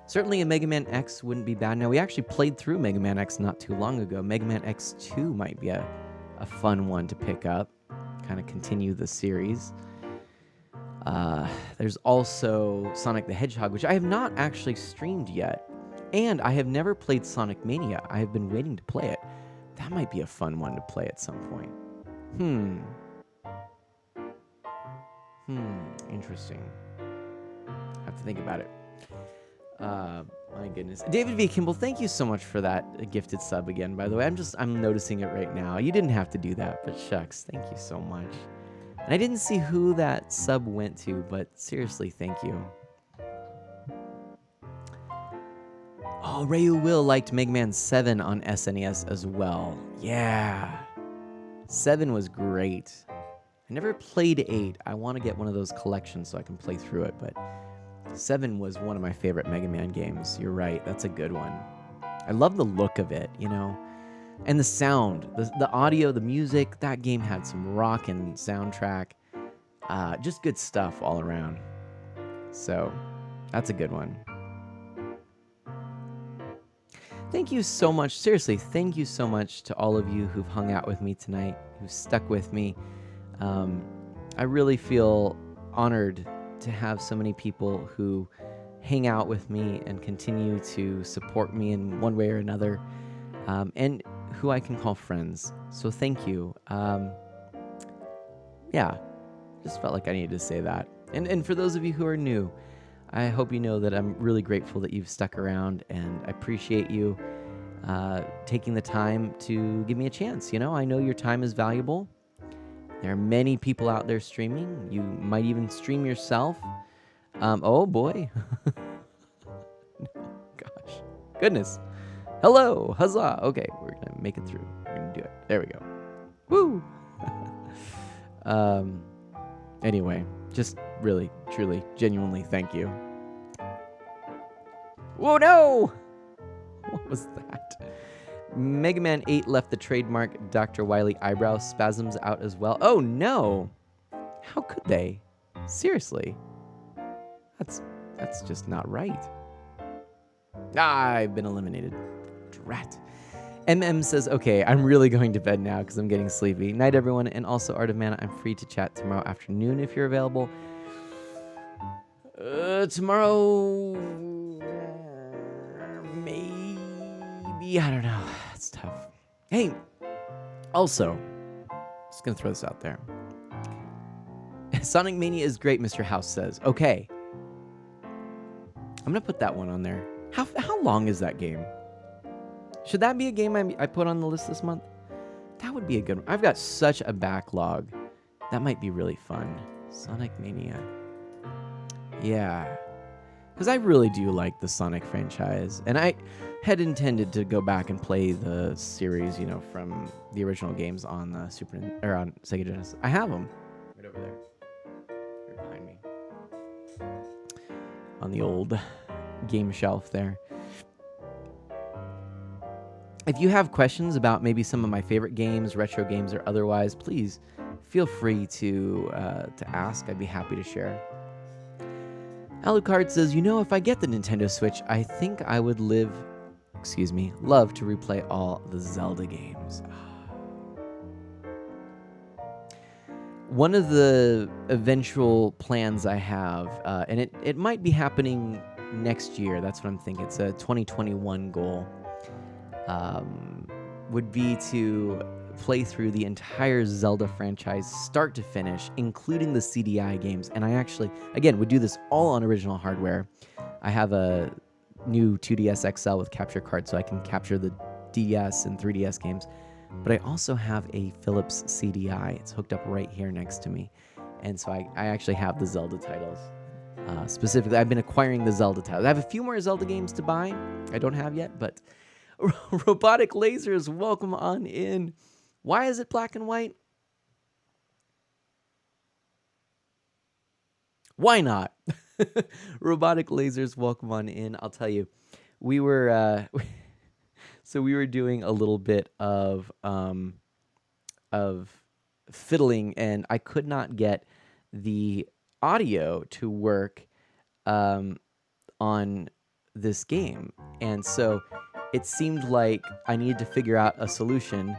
Certainly a Mega Man X wouldn't be bad. Now, we actually played through Mega Man X not too long ago. Mega Man X2 might be a fun one to pick up, kind of continue the series. There's also Sonic the Hedgehog, which I have not actually streamed yet. And I have never played Sonic Mania. I have been waiting to play it. That might be a fun one to play at some point. Interesting. I have to think about it. My goodness. David V. Kimball, thank you so much for that gifted sub again, by the way. I'm noticing it right now. You didn't have to do that, but shucks, thank you so much. And I didn't see who that sub went to, but seriously, thank you. Oh, Rayu Will liked Mega Man 7 on SNES as well. Yeah. 7 was great. I never played 8. I want to get one of those collections so I can play through it, but 7 was one of my favorite Mega Man games. You're right. That's a good one. I love the look of it, and the sound, the audio, the music. That game had some rockin' soundtrack. Just good stuff all around. So that's a good one. Thank you so much. Seriously, thank you so much to all of you who've hung out with me tonight, who've stuck with me. I really feel honored to have so many people who hang out with me and continue to support me in one way or another, and who I can call friends. So thank you. Just felt like I needed to say that. And for those of you who are new, I hope you know that I'm really grateful that you've stuck around, and I appreciate you taking the time to give me a chance. I know your time is valuable. There are many people out there streaming. You might even stream yourself. Oh boy. Gosh. Goodness. Hello. Huzzah. Okay, we're going to make it through. We're going to do it. There we go. Woo. Anyway, just really, truly, genuinely thank you. Whoa, no! What was that? Mega Man 8 left the trademark Dr. Wily eyebrow spasms out as well. Oh, no! How could they? Seriously. That's just not right. I've been eliminated. Drat. MM says, okay, I'm really going to bed now because I'm getting sleepy. Night, everyone, and also Art of Mana. I'm free to chat tomorrow afternoon if you're available. Tomorrow, maybe, I don't know. It's tough. Hey, also, just gonna throw this out there. Sonic Mania is great, Mr. House says. Okay. I'm gonna put that one on there. How long is that game? Should that be a game I put on the list this month? That would be a good one. I've got such a backlog. That might be really fun. Sonic Mania. Yeah. Because I really do like the Sonic franchise. And I had intended to go back and play the series, from the original games on the on Sega Genesis. I have them. Right over there. Right behind me. On the old game shelf there. If you have questions about maybe some of my favorite games, retro games or otherwise, please feel free to ask. I'd be happy to share. Alucard says, if I get the Nintendo Switch, I think I would love to replay all the Zelda games. One of the eventual plans I have, and it might be happening next year, that's what I'm thinking. It's a 2021 goal. would be to play through the entire Zelda franchise, start to finish, including the CDI games. And I actually, again, would do this all on original hardware. I have a new 2DS XL with capture card, so I can capture the DS and 3DS games. But I also have a Philips CDI. It's hooked up right here next to me. And so I actually have the Zelda titles. Specifically, I've been acquiring the Zelda titles. I have a few more Zelda games to buy. I don't have yet, but Robotic Lasers, welcome on in. Why is it black and white? Why not? Robotic Lasers, welcome on in. I'll tell you, we were so we were doing a little bit of fiddling, and I could not get the audio to work on this game, and so it seemed like I needed to figure out a solution.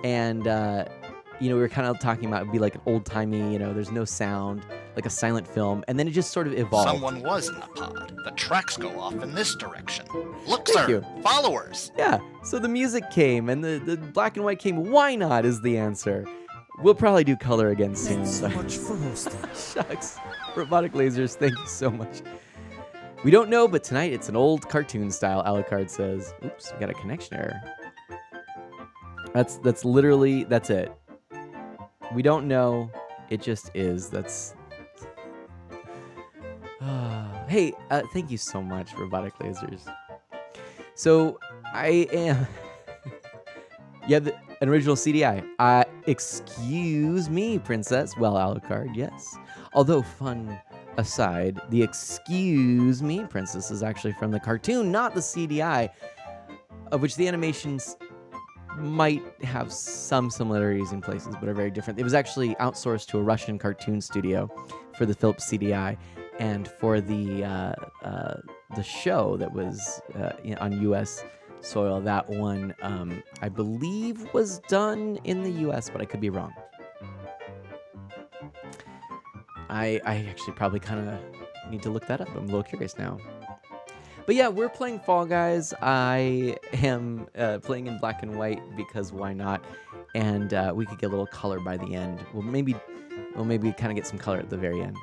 And we were kind of talking about it'd be like an old-timey, there's no sound, like a silent film, and then it just sort of evolved. Someone was in the pod. The tracks go off in this direction. Look, Thank sir, you. followers. Yeah, so the music came, and the black and white came. Why not is the answer. We'll probably do color again soon. Thanks so much for hosting. Shucks. Robotic Lasers, thank you so much. We don't know, but tonight it's an old cartoon style, Alucard says. Oops, we got a connection error. That's literally, that's it. We don't know, it just is. That's... Hey, thank you so much, Robotic Lasers. So, I am... You have an original CDI. Excuse me, princess. Well, Alucard, yes. Although, fun aside, the excuse me, princess is actually from the cartoon, not the CDI, of which the animations might have some similarities in places, but are very different. It was actually outsourced to a Russian cartoon studio for the Philips CDI, and for the show that was on U.S. soil, that one, I believe, was done in the U.S., but I could be wrong. I actually probably kind of need to look that up. I'm a little curious now. But yeah, we're playing Fall Guys. I am playing in black and white because why not? And we could get a little color by the end. We'll maybe kind of get some color at the very end.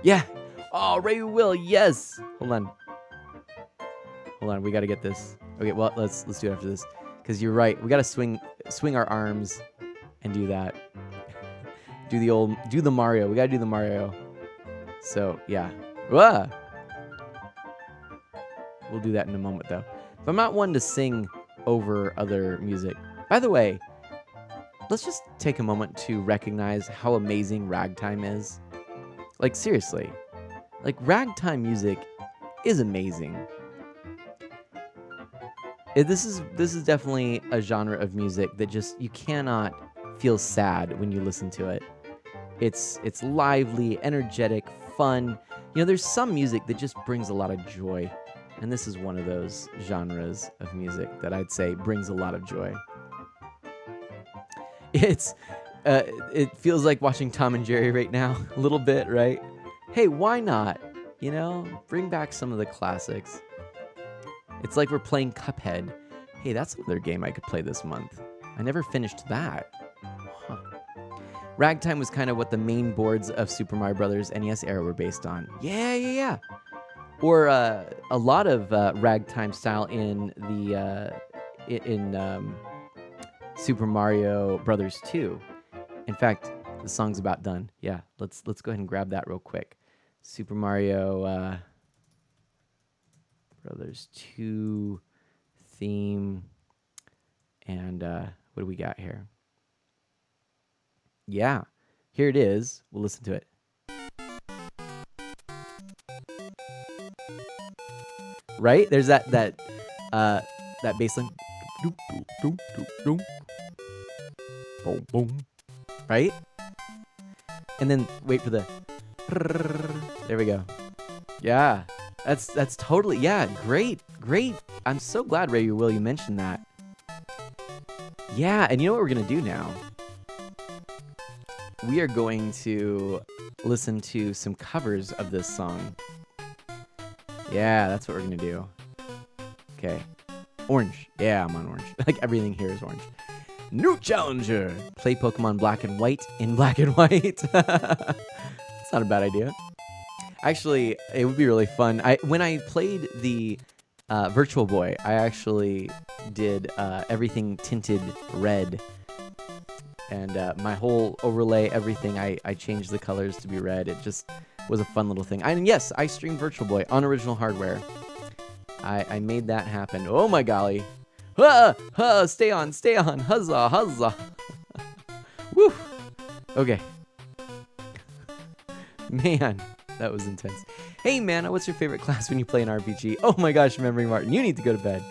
Yeah. Oh, Ray will. Yes. Hold on. We got to get this. Okay, well, let's do it after this, because you're right. We got to swing our arms and do that. Do the Mario. We got to do the Mario. So, yeah. Whoa. We'll do that in a moment, though. But I'm not one to sing over other music. By the way, let's just take a moment to recognize how amazing ragtime is. Like, seriously. Like, ragtime music is amazing. This is definitely a genre of music that just, you cannot feel sad when you listen to it. It's lively, energetic, fun. There's some music that just brings a lot of joy. And this is one of those genres of music that I'd say brings a lot of joy. It feels like watching Tom and Jerry right now, a little bit, right? Hey, why not? Bring back some of the classics. It's like we're playing Cuphead. Hey, that's another game I could play this month. I never finished that. Huh. Ragtime was kind of what the main boards of Super Mario Brothers NES era were based on. Yeah. Or a lot of ragtime style in the Super Mario Brothers 2. In fact, the song's about done. Yeah, let's go ahead and grab that real quick. Super Mario Brothers 2 theme, and what do we got here? Yeah, here it is. We'll listen to it. Right? There's that bass line. Boom, boom. Right? And then wait for the... There we go. Yeah. That's totally... Yeah, great. I'm so glad, Ray Will, you mentioned that. Yeah, and you know what we're going to do now? We are going to listen to some covers of this song. Yeah, that's what we're going to do. Okay. Orange. Yeah, I'm on orange. Like everything here is orange. New challenger. Play Pokemon Black and White in black and white. It's not a bad idea. Actually, it would be really fun. When I played the Virtual Boy, I actually did everything tinted red. And my whole overlay, everything, I changed the colors to be red. It just was a fun little thing. And yes, I streamed Virtual Boy on original hardware. I made that happen. Oh my golly. Stay on, huzzah, huzzah. Woo. Okay. Man, that was intense. Hey, Mana, what's your favorite class when you play an RPG? Oh my gosh, remembering Martin, you need to go to bed.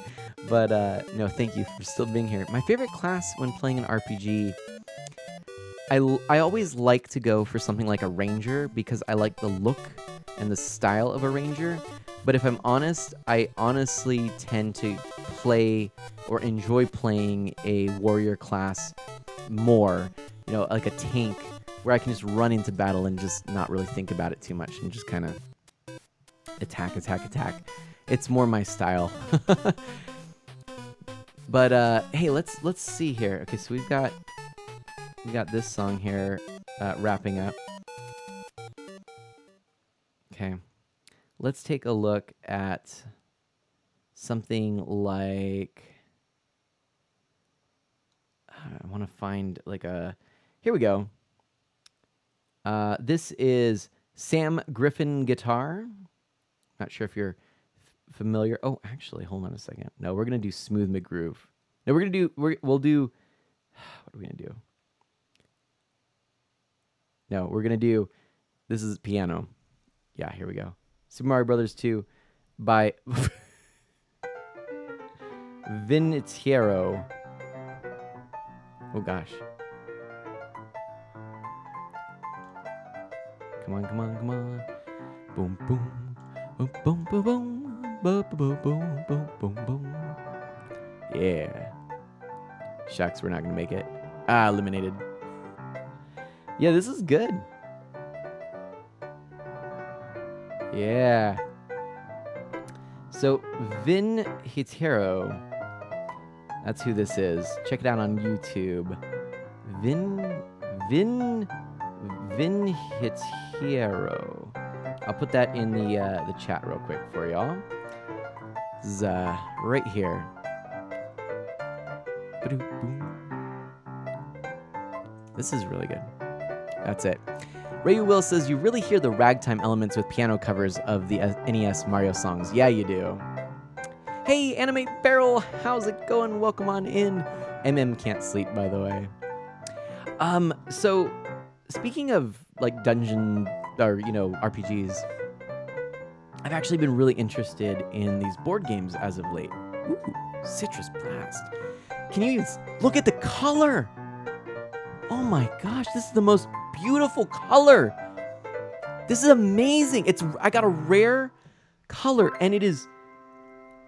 But no, thank you for still being here. My favorite class when playing an RPG, I always like to go for something like a ranger because I like the look and the style of a ranger. But if I'm honest, I honestly tend to play or enjoy playing a warrior class more, you know, like a tank, where I can just run into battle and just not really think about it too much and just kind of attack. It's more my style. But hey, let's see here. Okay, so we got this song here wrapping up. Okay. Let's take a look at something like, I want to find like a, here we go. This is Sam Griffin Guitar. Not sure if you're familiar. Oh, actually, hold on a second. No, we're going to do Smooth McGroove. No, we'll do, what are we going to do? No, we're going to do, this is piano. Yeah, here we go. Super Mario Brothers 2 by Vintiero. Oh gosh. Come on. Boom, boom. Boom, boom, boom, boom. Boom, boom, boom, boom, boom, boom. Yeah. Shucks, we're not going to make it. Eliminated. Yeah, this is good. Yeah. So, Vin Hitero, that's who this is. Check it out on YouTube. Vin Hitero. I'll put that in the chat real quick for y'all. This is right here. This is really good. That's it. Rayu Will says, you really hear the ragtime elements with piano covers of the NES Mario songs. Yeah, you do. Hey, Animate Barrel, how's it going? Welcome on in. Can't sleep, by the way. So, speaking of, like, dungeon, or, you know, RPGs, I've actually been really interested in these board games as of late. Ooh, Citrus Blast. Can you even look at the color? Oh my gosh, this is the most beautiful color. This is amazing. I got a rare color, and this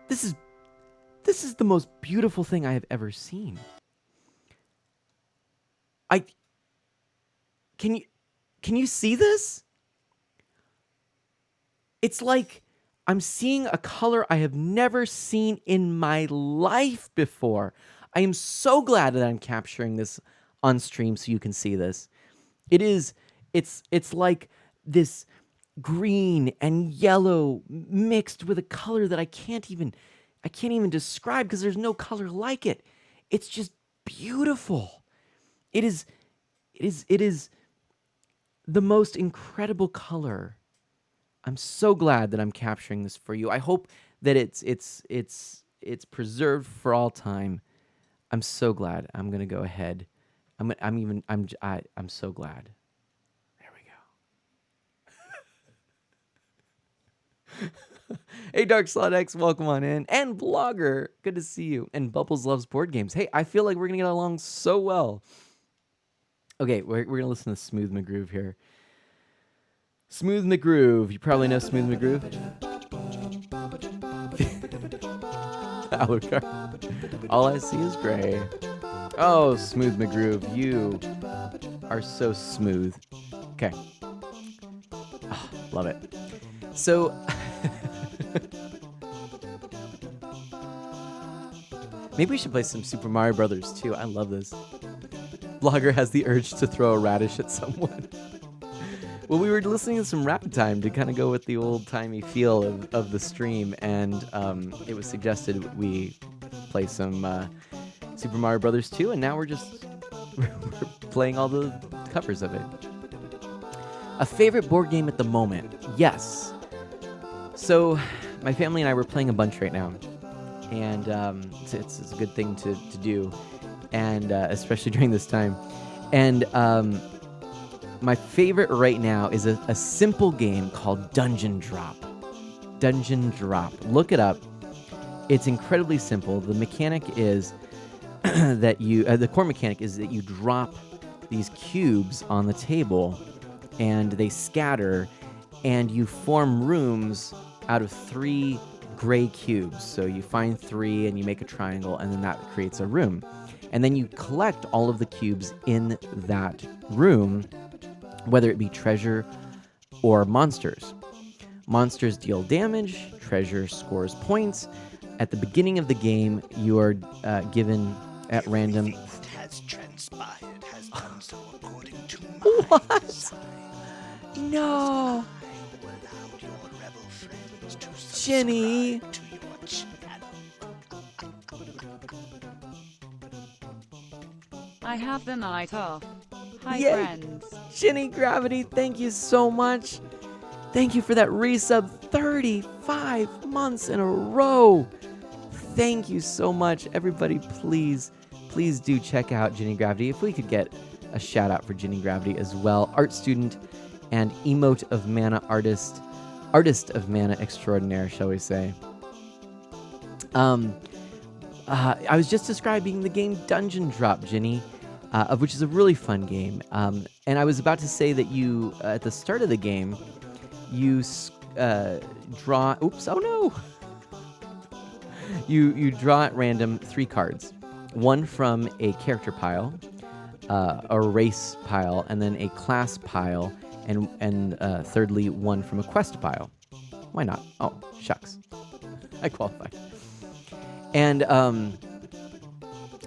is the most beautiful thing I have ever seen. Can you see this? It's like I'm seeing a color I have never seen in my life before. I am so glad that I'm capturing this on stream so you can see this. It's like this green and yellow mixed with a color that I can't even describe because there's no color like it. It's just beautiful. It is the most incredible color. I'm so glad that I'm capturing this for you. I hope that it's preserved for all time. I'm so glad. I'm gonna go ahead. I'm so glad. There we go. Hey, Dark Slot X, welcome on in. And Blogger, good to see you. And Bubbles loves board games. Hey, I feel like we're gonna get along so well. Okay, we're gonna listen to Smooth McGroove here. Smooth McGroove. You probably know Smooth McGroove. Alucard. All I see is gray. Oh, Smooth McGroove, you are so smooth. Okay. Oh, love it. So, Maybe we should play some Super Mario Brothers too. I love this. Blogger has the urge to throw a radish at someone. Well, we were listening to some Rapid Time to kind of go with the old-timey feel of the stream, and it was suggested we play some Super Mario Brothers 2, and now we're just we're playing all the covers of it. A favorite board game at the moment? Yes. So, my family and I were playing a bunch right now, and it's a good thing to do, and especially during this time. And my favorite right now is a simple game called Dungeon Drop. Dungeon Drop. Look it up. It's incredibly simple. The mechanic is that the core mechanic is that you drop these cubes on the table, and they scatter, and you form rooms out of 3 gray cubes. So you find 3, and you make a triangle, and then that creates a room. And then you collect all of the cubes in that room, whether it be treasure or monsters. Monsters deal damage, treasure scores points. At the beginning of the game, you are given at random... That has transpired has done so according to What? No! Jenny! to your channel. I have the night off. Hi, Yay. friends. Jenny Gravity, thank you so much. Thank you for that resub 35 months in a row. Thank you so much. Everybody, please do check out Jenny Gravity. If we could get a shout out for Jenny Gravity as well. Art student and emote of mana artist of mana extraordinaire, shall we say. I was just describing the game Dungeon Drop, Jenny, of which is a really fun game. And I was about to say that you, at the start of the game, you draw... Oops, oh no! You draw at random 3 cards. One from a character pile, a race pile, and then a class pile, and thirdly, one from a quest pile. Why not? Oh, shucks. I qualified. And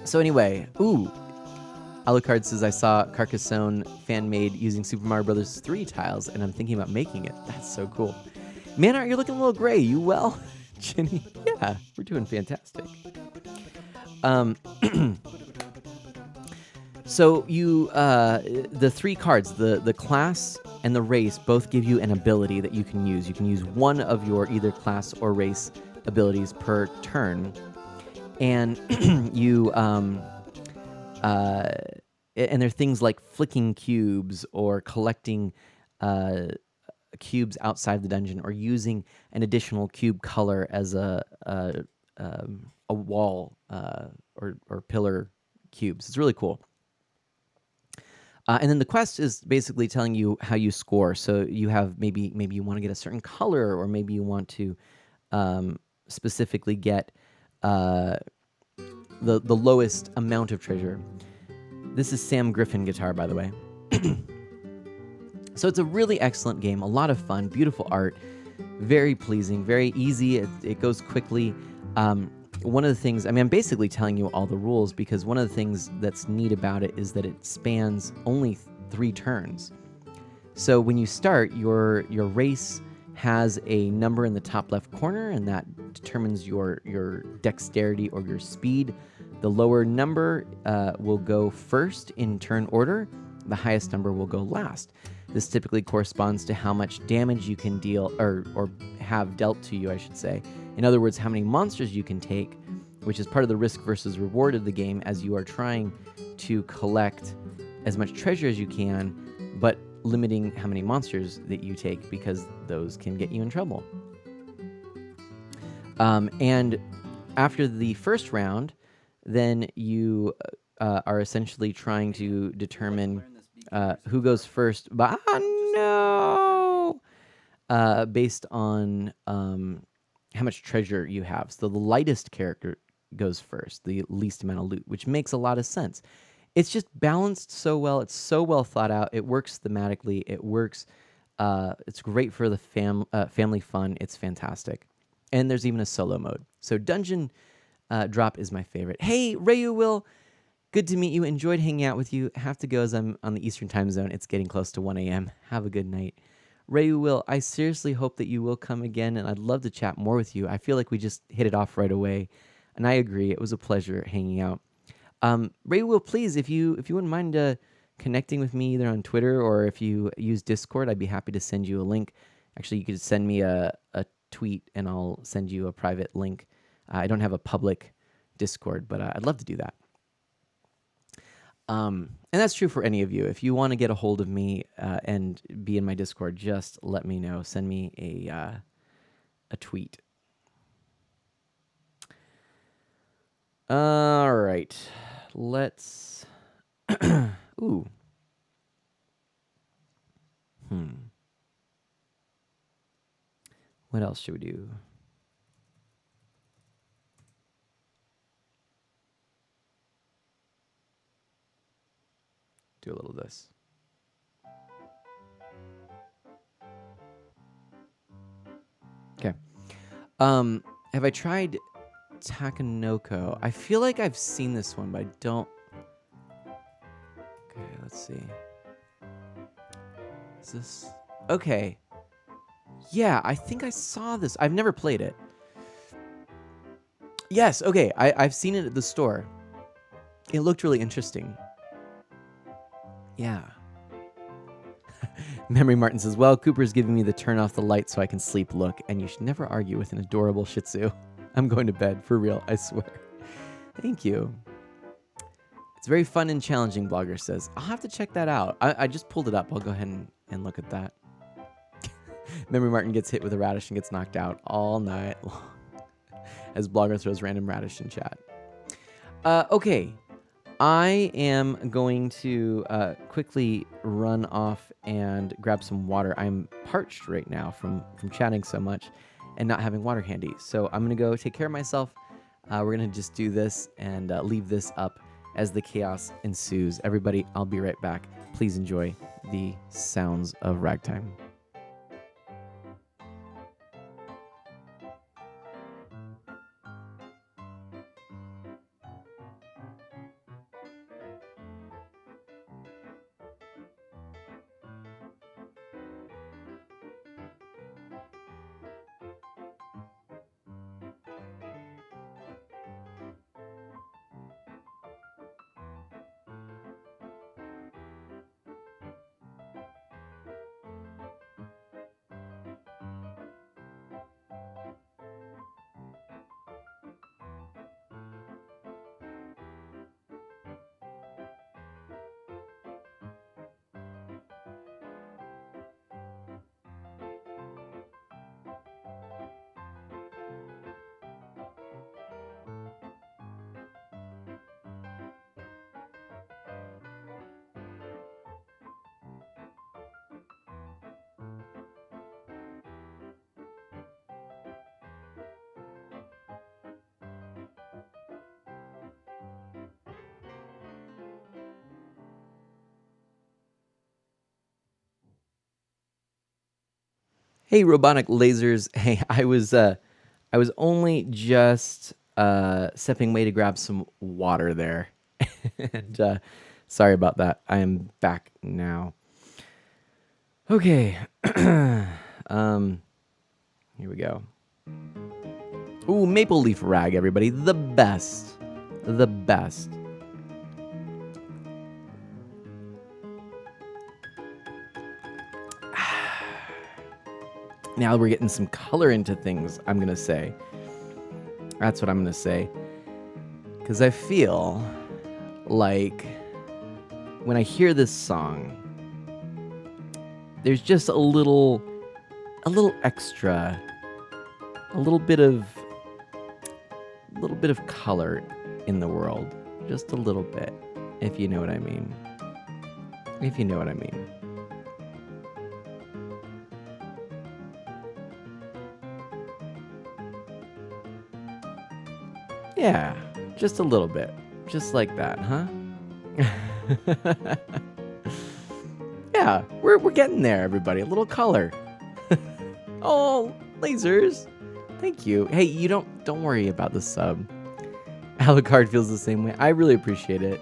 so anyway, Alucard says, I saw Carcassonne fan-made using Super Mario Bros. 3 tiles, and I'm thinking about making it. That's so cool. Manart, you're looking a little gray. You well? Jenny? Yeah, we're doing fantastic. So you, the 3 cards, the class and the race both give you an ability that you can use. You can use one of your either class or race abilities per turn. And you, and there are things like flicking cubes or collecting cubes outside the dungeon, or using an additional cube color as a wall or pillar cubes. It's really cool. And then the quest is basically telling you how you score. So you have maybe you want to get a certain color, or maybe you want to specifically get the lowest amount of treasure. This is Sam Griffin guitar, by the way. So it's a really excellent game, a lot of fun, beautiful art, very pleasing, very easy. It goes quickly. One of the things, I'm basically telling you all the rules, because one of the things that's neat about it is that it spans only 3 turns. So when you start, your race has a number in the top left corner, and that determines your dexterity or your speed. The lower number will go first in turn order. The highest number will go last. This typically corresponds to how much damage you can deal, or have dealt to you, I should say. In other words, how many monsters you can take, which is part of the risk versus reward of the game, as you are trying to collect as much treasure as you can, but limiting how many monsters that you take, because those can get you in trouble. And after the first round, then you are essentially trying to determine who goes first. But no! Based on how much treasure you have. So the lightest character goes first, the least amount of loot, which makes a lot of sense. It's just balanced so well. It's so well thought out. It works thematically. It works. It's great for the family fun. It's fantastic. And there's even a solo mode. So Dungeon drop is my favorite. Hey, Rayu Will, good to meet you. Enjoyed hanging out with you. Have to go as I'm on the Eastern time zone. It's getting close to 1 a.m. Have a good night. Rayu Will, I seriously hope that you will come again, and I'd love to chat more with you. I feel like we just hit it off right away, and I agree. It was a pleasure hanging out. Rayu Will, please, if you wouldn't mind connecting with me either on Twitter or if you use Discord, I'd be happy to send you a link. Actually, you could send me a tweet, and I'll send you a private link. I don't have a public Discord, but I'd love to do that. And that's true for any of you. If you want to get a hold of me and be in my Discord, just let me know. Send me a tweet. All right. Let's... Ooh. What else should we do? Do a little of this. Okay. Have I tried Takanoko? I feel like I've seen this one, but I don't... Okay, let's see. Is this... Okay. Yeah, I think I saw this. I've never played it. Yes, okay. I've seen it at the store. It looked really interesting. Yeah. Memory Martin says, well, Cooper's giving me the turn off the light so I can sleep look, and you should never argue with an adorable Shih Tzu. I'm going to bed, for real, I swear. Thank you. It's very fun and challenging, Blogger says. I'll have to check that out. I just pulled it up. I'll go ahead and look at that. Memory Martin gets hit with a radish and gets knocked out all night long as Blogger throws random radish in chat. Okay. I am going to quickly run off and grab some water. I'm parched right now from chatting so much and not having water handy. So I'm going to go take care of myself. We're going to just do this and leave this up as the chaos ensues. Everybody, I'll be right back. Please enjoy the sounds of ragtime. Hey, robotic lasers. Hey, I was only just stepping away to grab some water there, and sorry about that. I am back now. Okay, here we go. Ooh, maple leaf rag, everybody, the best, the best. Now we're getting some color into things, I'm going to say. That's what I'm going to say. Because I feel like when I hear this song, there's just a little extra, a little bit of color in the world. Just a little bit, if you know what I mean. If you know what I mean. Yeah, just a little bit. Just like that, huh? Yeah, we're getting there, everybody. A little color. Oh, lasers. Thank you. Hey, don't worry about the sub. Alucard feels the same way. I really appreciate it.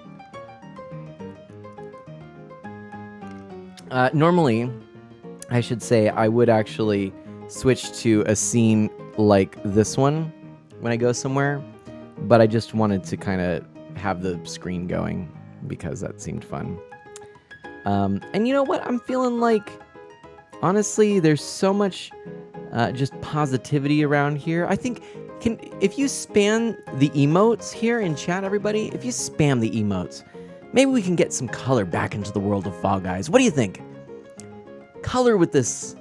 Normally, I should say I would actually switch to a scene like this one when I go somewhere, but I just wanted to kind of have the screen going because that seemed fun. And you know what? I'm feeling like, honestly, there's so much just positivity around here. I think if you spam the emotes here in chat, everybody, if you spam the emotes, maybe we can get some color back into the world of Fall Guys. What do you think? Color with this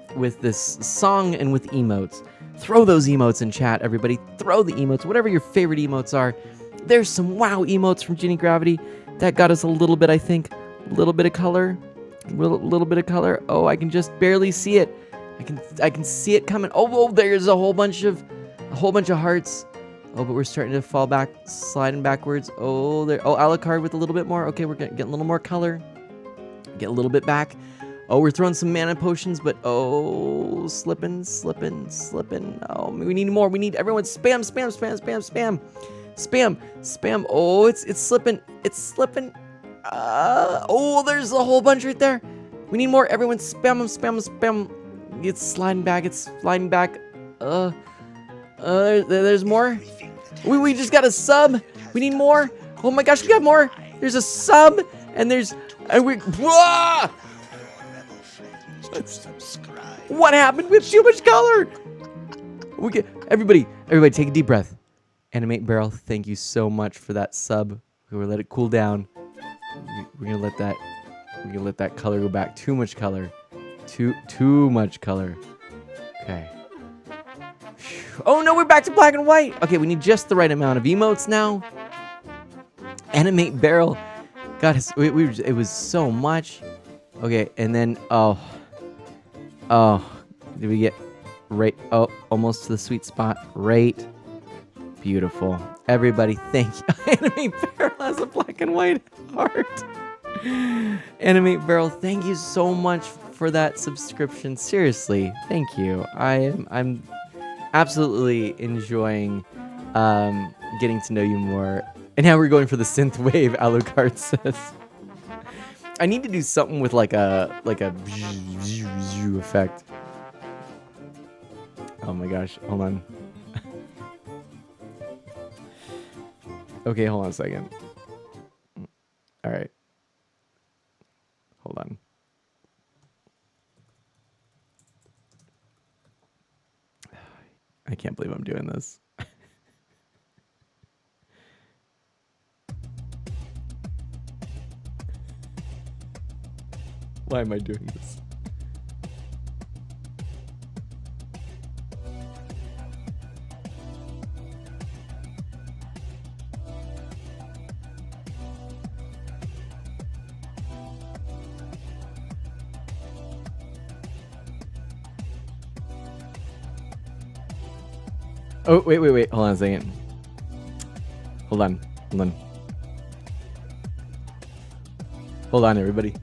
song and with emotes. Throw those emotes in chat, everybody. Throw the emotes, whatever your favorite emotes are. There's some wow emotes from Ginny Gravity that got us a little bit, I think, a little bit of color, little bit of color. Oh, I can just barely see it. I can see it coming. Oh, there's a whole bunch of hearts. Oh, but we're starting to fall back, sliding backwards. Oh, there. Oh, Alucard with a little bit more. Okay, we're getting a little more color. Get a little bit back. Oh, we're throwing some mana potions, but oh, slipping. Oh, we need more. We need everyone spam. Oh, it's slipping. Oh, there's a whole bunch right there. We need more. Everyone spam. It's sliding back. There's more. We just got a sub. We need more. Oh my gosh, we got more. There's a sub, and whoa! What happened? We have too much color. Everybody take a deep breath. Animate Barrel, thank you so much for that sub. We're gonna let it cool down. We're gonna let that color go back. Too much color. Too much color. Okay. Oh no, we're back to black and white. Okay, we need just the right amount of emotes now. Animate Barrel. God, it was so much. Okay, and then oh, did we get right? Oh, almost to the sweet spot. Right. Beautiful. Everybody, thank you. Animate Barrel has a black and white heart. Animate Barrel, thank you so much for that subscription. Seriously, thank you. I'm absolutely enjoying getting to know you more. And now we're going for the synth wave, Alucard says. I need to do something with like a effect. Oh my gosh, hold on. Okay, hold on a second. All right. Hold on. I can't believe I'm doing this. Why am I doing this? Oh, wait. Hold on a second. Hold on. Hold on, everybody.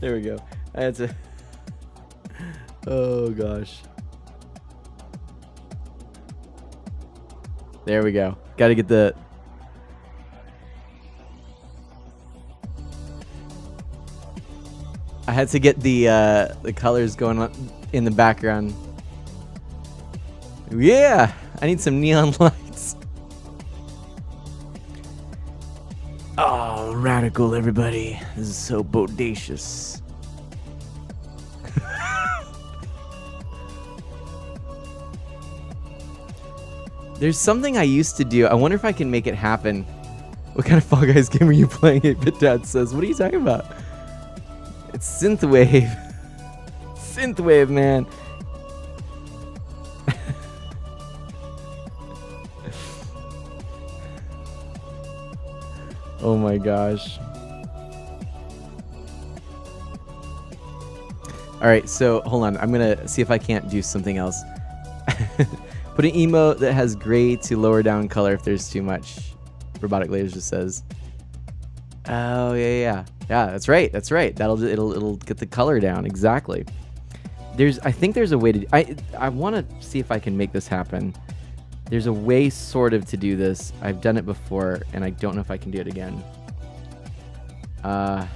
There we go. I had to... Oh, gosh. There we go. Got to get the... I had to get the colors going on in the background. Yeah! I need some neon lights. Oh, radical, everybody. This is so bodacious. There's something I used to do. I wonder if I can make it happen. What kind of Fall Guys game are you playing? 8-Bit Dad says. What are you talking about? It's Synthwave. Synthwave, man. Oh my gosh. All right, so hold on. I'm going to see if I can't do something else. Put an emote that has gray to lower down color if there's too much. Robotic Layers just says. Oh yeah. That's right. It'll get the color down exactly. I think there's a way to. I want to see if I can make this happen. There's a way sort of to do this. I've done it before, and I don't know if I can do it again. I'm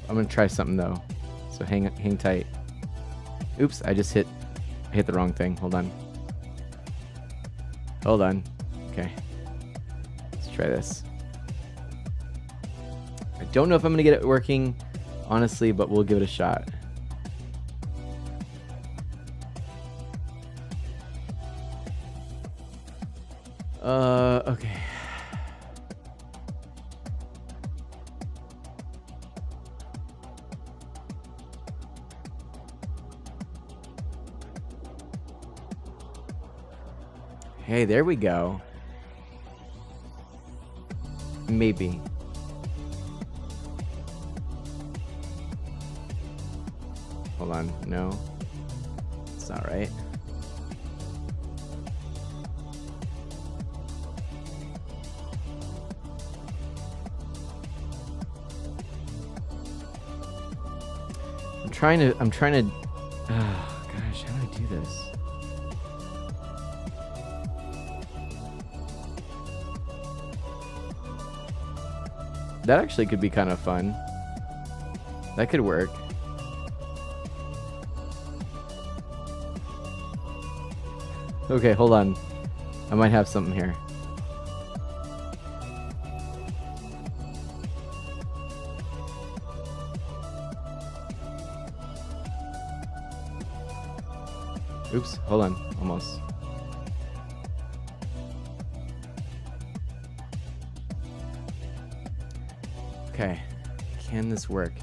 gonna try something though, so hang tight. Oops, I hit the wrong thing. Hold on. Okay, let's try this. I don't know if I'm gonna get it working, honestly, but we'll give it a shot. Okay. Hey, there we go. Maybe. Hold on. No. It's not right. I'm trying to. Oh, gosh, how do I do this? That actually could be kind of fun. That could work. Okay, hold on. I might have something here. Oops, hold on. Almost. Okay. Can this work?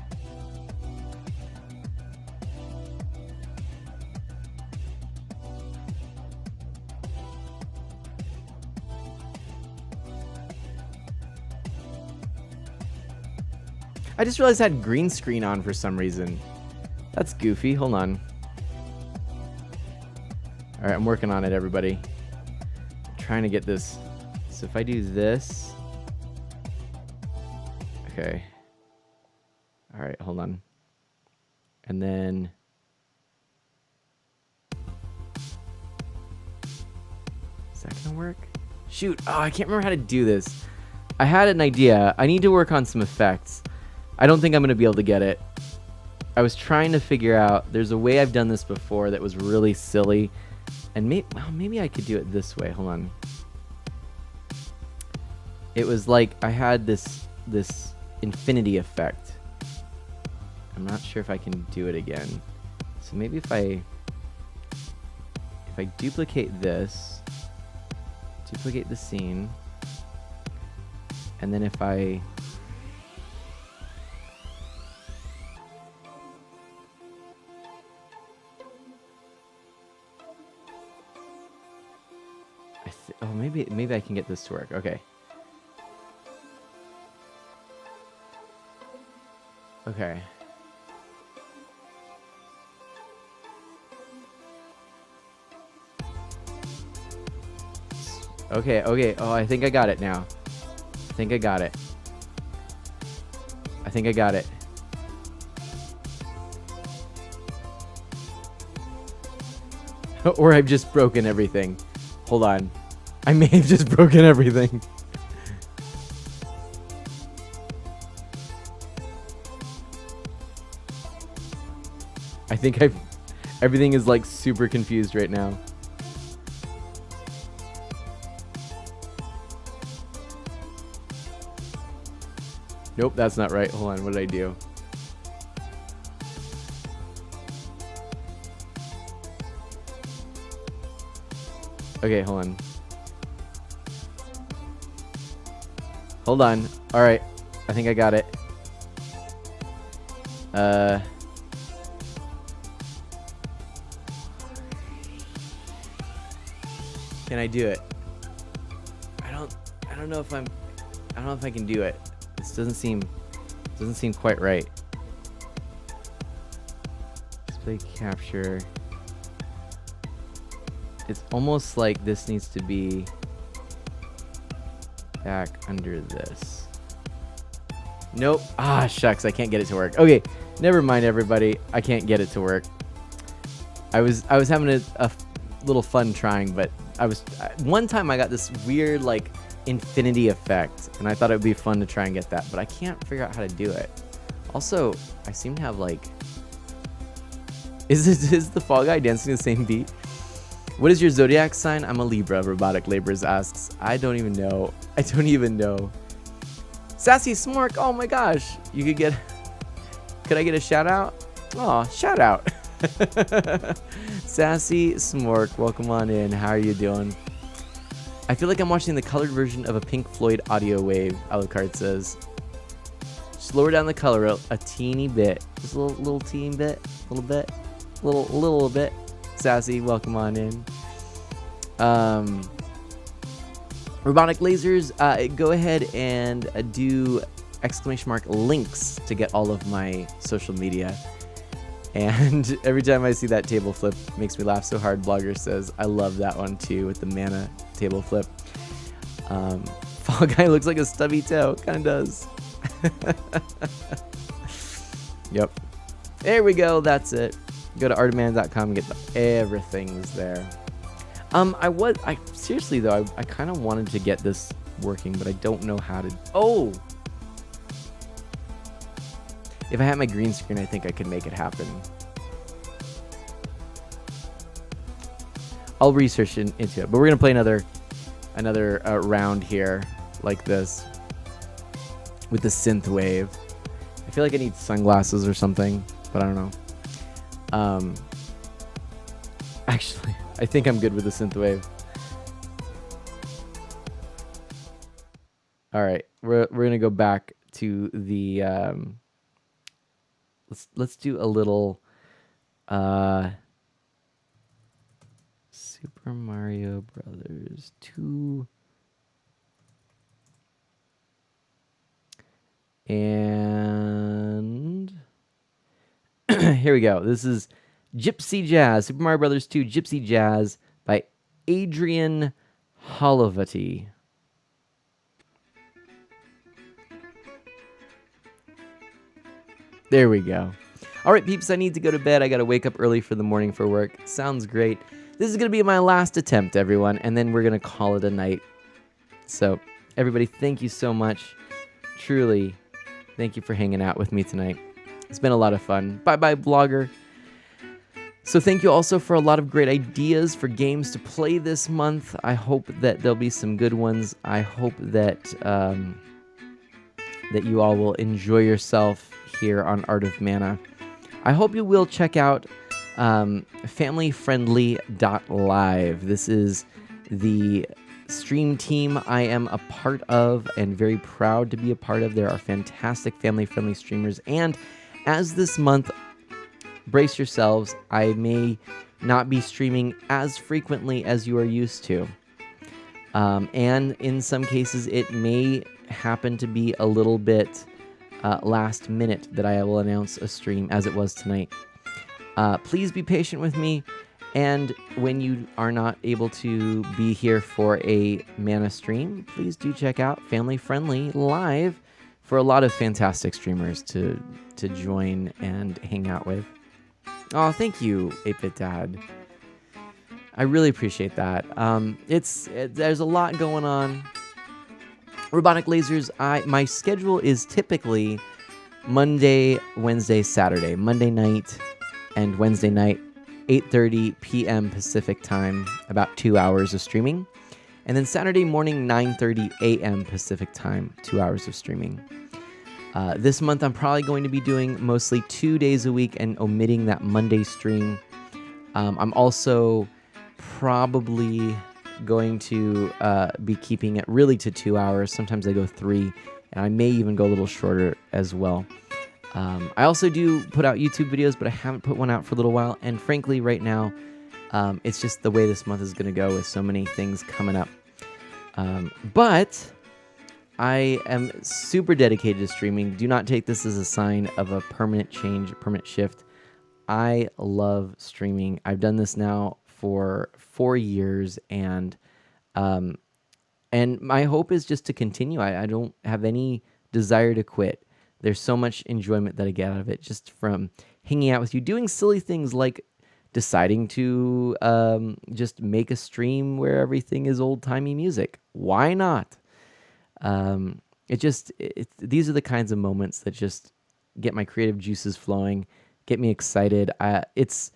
I just realized I had green screen on for some reason. That's goofy. Hold on. All right, I'm working on it, everybody. I'm trying to get this. So if I do this. Okay. All right, hold on. And then. Is that gonna work? Shoot. Oh, I can't remember how to do this. I had an idea. I need to work on some effects. I don't think I'm gonna be able to get it. I was trying to figure out. There's a way I've done this before that was really silly. And maybe I could do it this way. Hold on. It was like I had this infinity effect. I'm not sure if I can do it again. So maybe if I duplicate this, duplicate the scene, and then if I oh, maybe I can get this to work. Okay. Okay. Okay. Oh, I think I got it now. I think I got it. Or I've just broken everything. Hold on. I may have just broken everything. I think everything is like super confused right now. Nope, that's not right. Hold on, what did I do? Okay, hold on. Hold on. All right. I think I got it. Can I do it? I don't know if I can do it. This doesn't seem quite right. Display capture. It's almost like this needs to be back under this. Nope. Ah, shucks. I can't get it to work. Okay, never mind, everybody. I can't get it to work. I was having a little fun trying, but one time I got this weird like infinity effect, and I thought it would be fun to try and get that, but I can't figure out how to do it. Also, I seem to have like, is the Fall Guy dancing the same beat? What is your zodiac sign? I'm a Libra, Robotic Laborers asks. I don't even know. Sassy Smork, oh my gosh. Could I get a shout out? Oh, shout out. Sassy Smork, welcome on in. How are you doing? I feel like I'm watching the colored version of a Pink Floyd audio wave, Alucard says. Just lower down the color a teeny bit. Just a little teeny bit. Little bit. Sassy, welcome on in. Robotic Lasers, go ahead and do ! Links to get all of my social media. And every time I see that table flip, it makes me laugh so hard. Blogger says, I love that one too with the mana table flip. Fall Guy looks like a stubby toe. Kind of does. Yep. There we go. That's it. Go to artofman.com and get everything's there. I seriously though, I kind of wanted to get this working, but I don't know how to. Oh! If I had my green screen, I think I could make it happen. I'll research into it, but we're gonna play another round here like this with the synth wave. I feel like I need sunglasses or something, but I don't know. Actually, I think I'm good with the synth wave. All right, we're gonna go back to the. Let's do a little Super Mario Brothers 2. And here we go. This is Gypsy Jazz, Super Mario Brothers 2 Gypsy Jazz by Adrian Holovati. There we go. All right, peeps, I need to go to bed. I got to wake up early for the morning for work. Sounds great. This is going to be my last attempt, everyone, and then we're going to call it a night. So, everybody, thank you so much. Truly, thank you for hanging out with me tonight. It's been a lot of fun. Bye-bye, blogger. So thank you also for a lot of great ideas for games to play this month. I hope that there'll be some good ones. I hope that that you all will enjoy yourself here on Art of Mana. I hope you will check out familyfriendly.live. This is the stream team I am a part of and very proud to be a part of. There are fantastic family-friendly streamers, and as this month, brace yourselves, I may not be streaming as frequently as you are used to. And in some cases, it may happen to be a little bit last minute that I will announce a stream, as it was tonight. Please be patient with me, and when you are not able to be here for a Mana stream, please do check out Family Friendly Live for a lot of fantastic streamers to join and hang out with. Oh, thank you, 8-Bit Dad. I really appreciate that. There's a lot going on. Robotic Lasers, my schedule is typically Monday, Wednesday, Saturday. Monday night and Wednesday night, 8:30 p.m. Pacific time, about 2 hours of streaming. And then Saturday morning, 9:30 a.m. Pacific time, 2 hours of streaming. This month, I'm probably going to be doing mostly 2 days a week and omitting that Monday stream. I'm also probably going to be keeping it really to 2 hours. Sometimes I go 3, and I may even go a little shorter as well. I also do put out YouTube videos, but I haven't put one out for a little while. And frankly, right now, it's just the way this month is going to go with so many things coming up. But I am super dedicated to streaming. Do not take this as a sign of a permanent change, permanent shift. I love streaming. I've done this now for 4 years, and my hope is just to continue. I don't have any desire to quit. There's so much enjoyment that I get out of it, just from hanging out with you, doing silly things like deciding to just make a stream where everything is old timey music. Why not? These are the kinds of moments that just get my creative juices flowing, get me excited. It's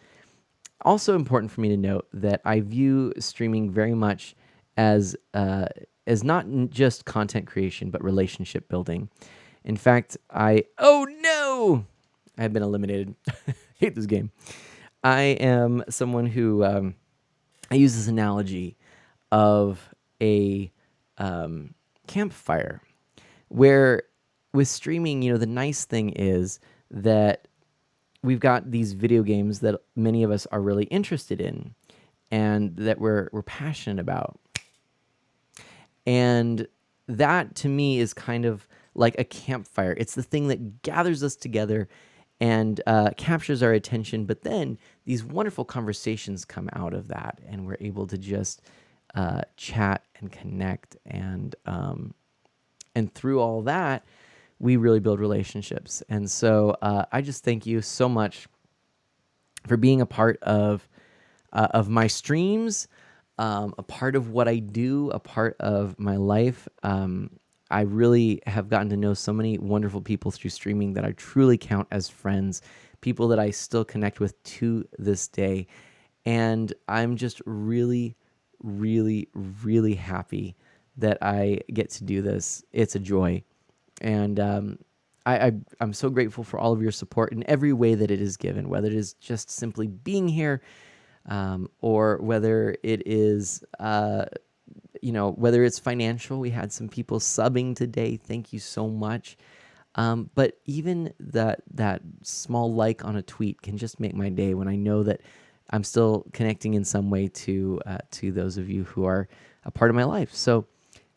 also important for me to note that I view streaming very much as not just content creation, but relationship building. In fact, oh no, I have been eliminated. Hate this game. I am someone who I use this analogy of a campfire, where with streaming, the nice thing is that we've got these video games that many of us are really interested in and that we're passionate about. And that to me is kind of like a campfire. It's the thing that gathers us together and captures our attention. But then these wonderful conversations come out of that, and we're able to just chat and connect. And through all that, we really build relationships. And so I just thank you so much for being a part of my streams, a part of what I do, a part of my life. I really have gotten to know so many wonderful people through streaming that I truly count as friends, people that I still connect with to this day. And I'm just really, really, really happy that I get to do this. It's a joy. And I'm so grateful for all of your support in every way that it is given, whether it is just simply being here, or whether it is, whether it's financial. We had some people subbing today. Thank you so much. But even that small like on a tweet can just make my day when I know that I'm still connecting in some way to those of you who are a part of my life. So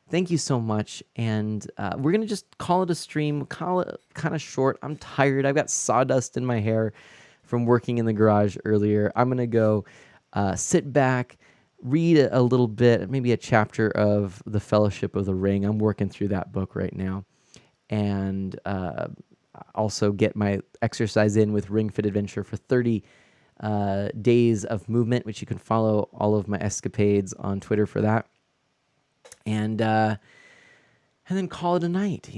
thank you so much. And we're going to just call it a stream, call it kind of short. I'm tired. I've got sawdust in my hair from working in the garage earlier. I'm going to go sit back, read a little bit, maybe a chapter of The Fellowship of the Ring. I'm working through that book right now. And also get my exercise in with Ring Fit Adventure for 30 days of movement, which you can follow all of my escapades on Twitter for that. And then call it a night,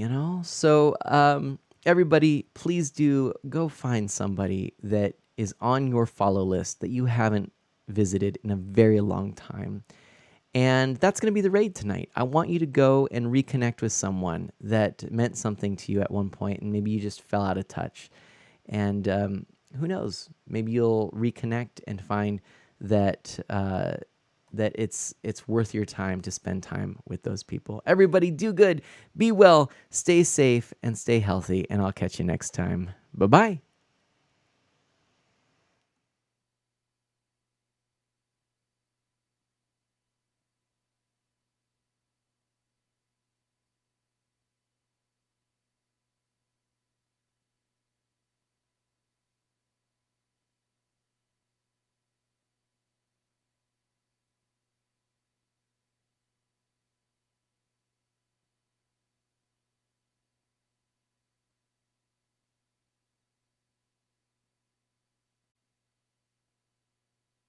So everybody, please do go find somebody that is on your follow list that you haven't visited in a very long time. And that's going to be the raid tonight. I want you to go and reconnect with someone that meant something to you at one point, and maybe you just fell out of touch. And who knows? Maybe you'll reconnect and find that that it's worth your time to spend time with those people. Everybody, do good, be well, stay safe, and stay healthy. And I'll catch you next time. Bye-bye.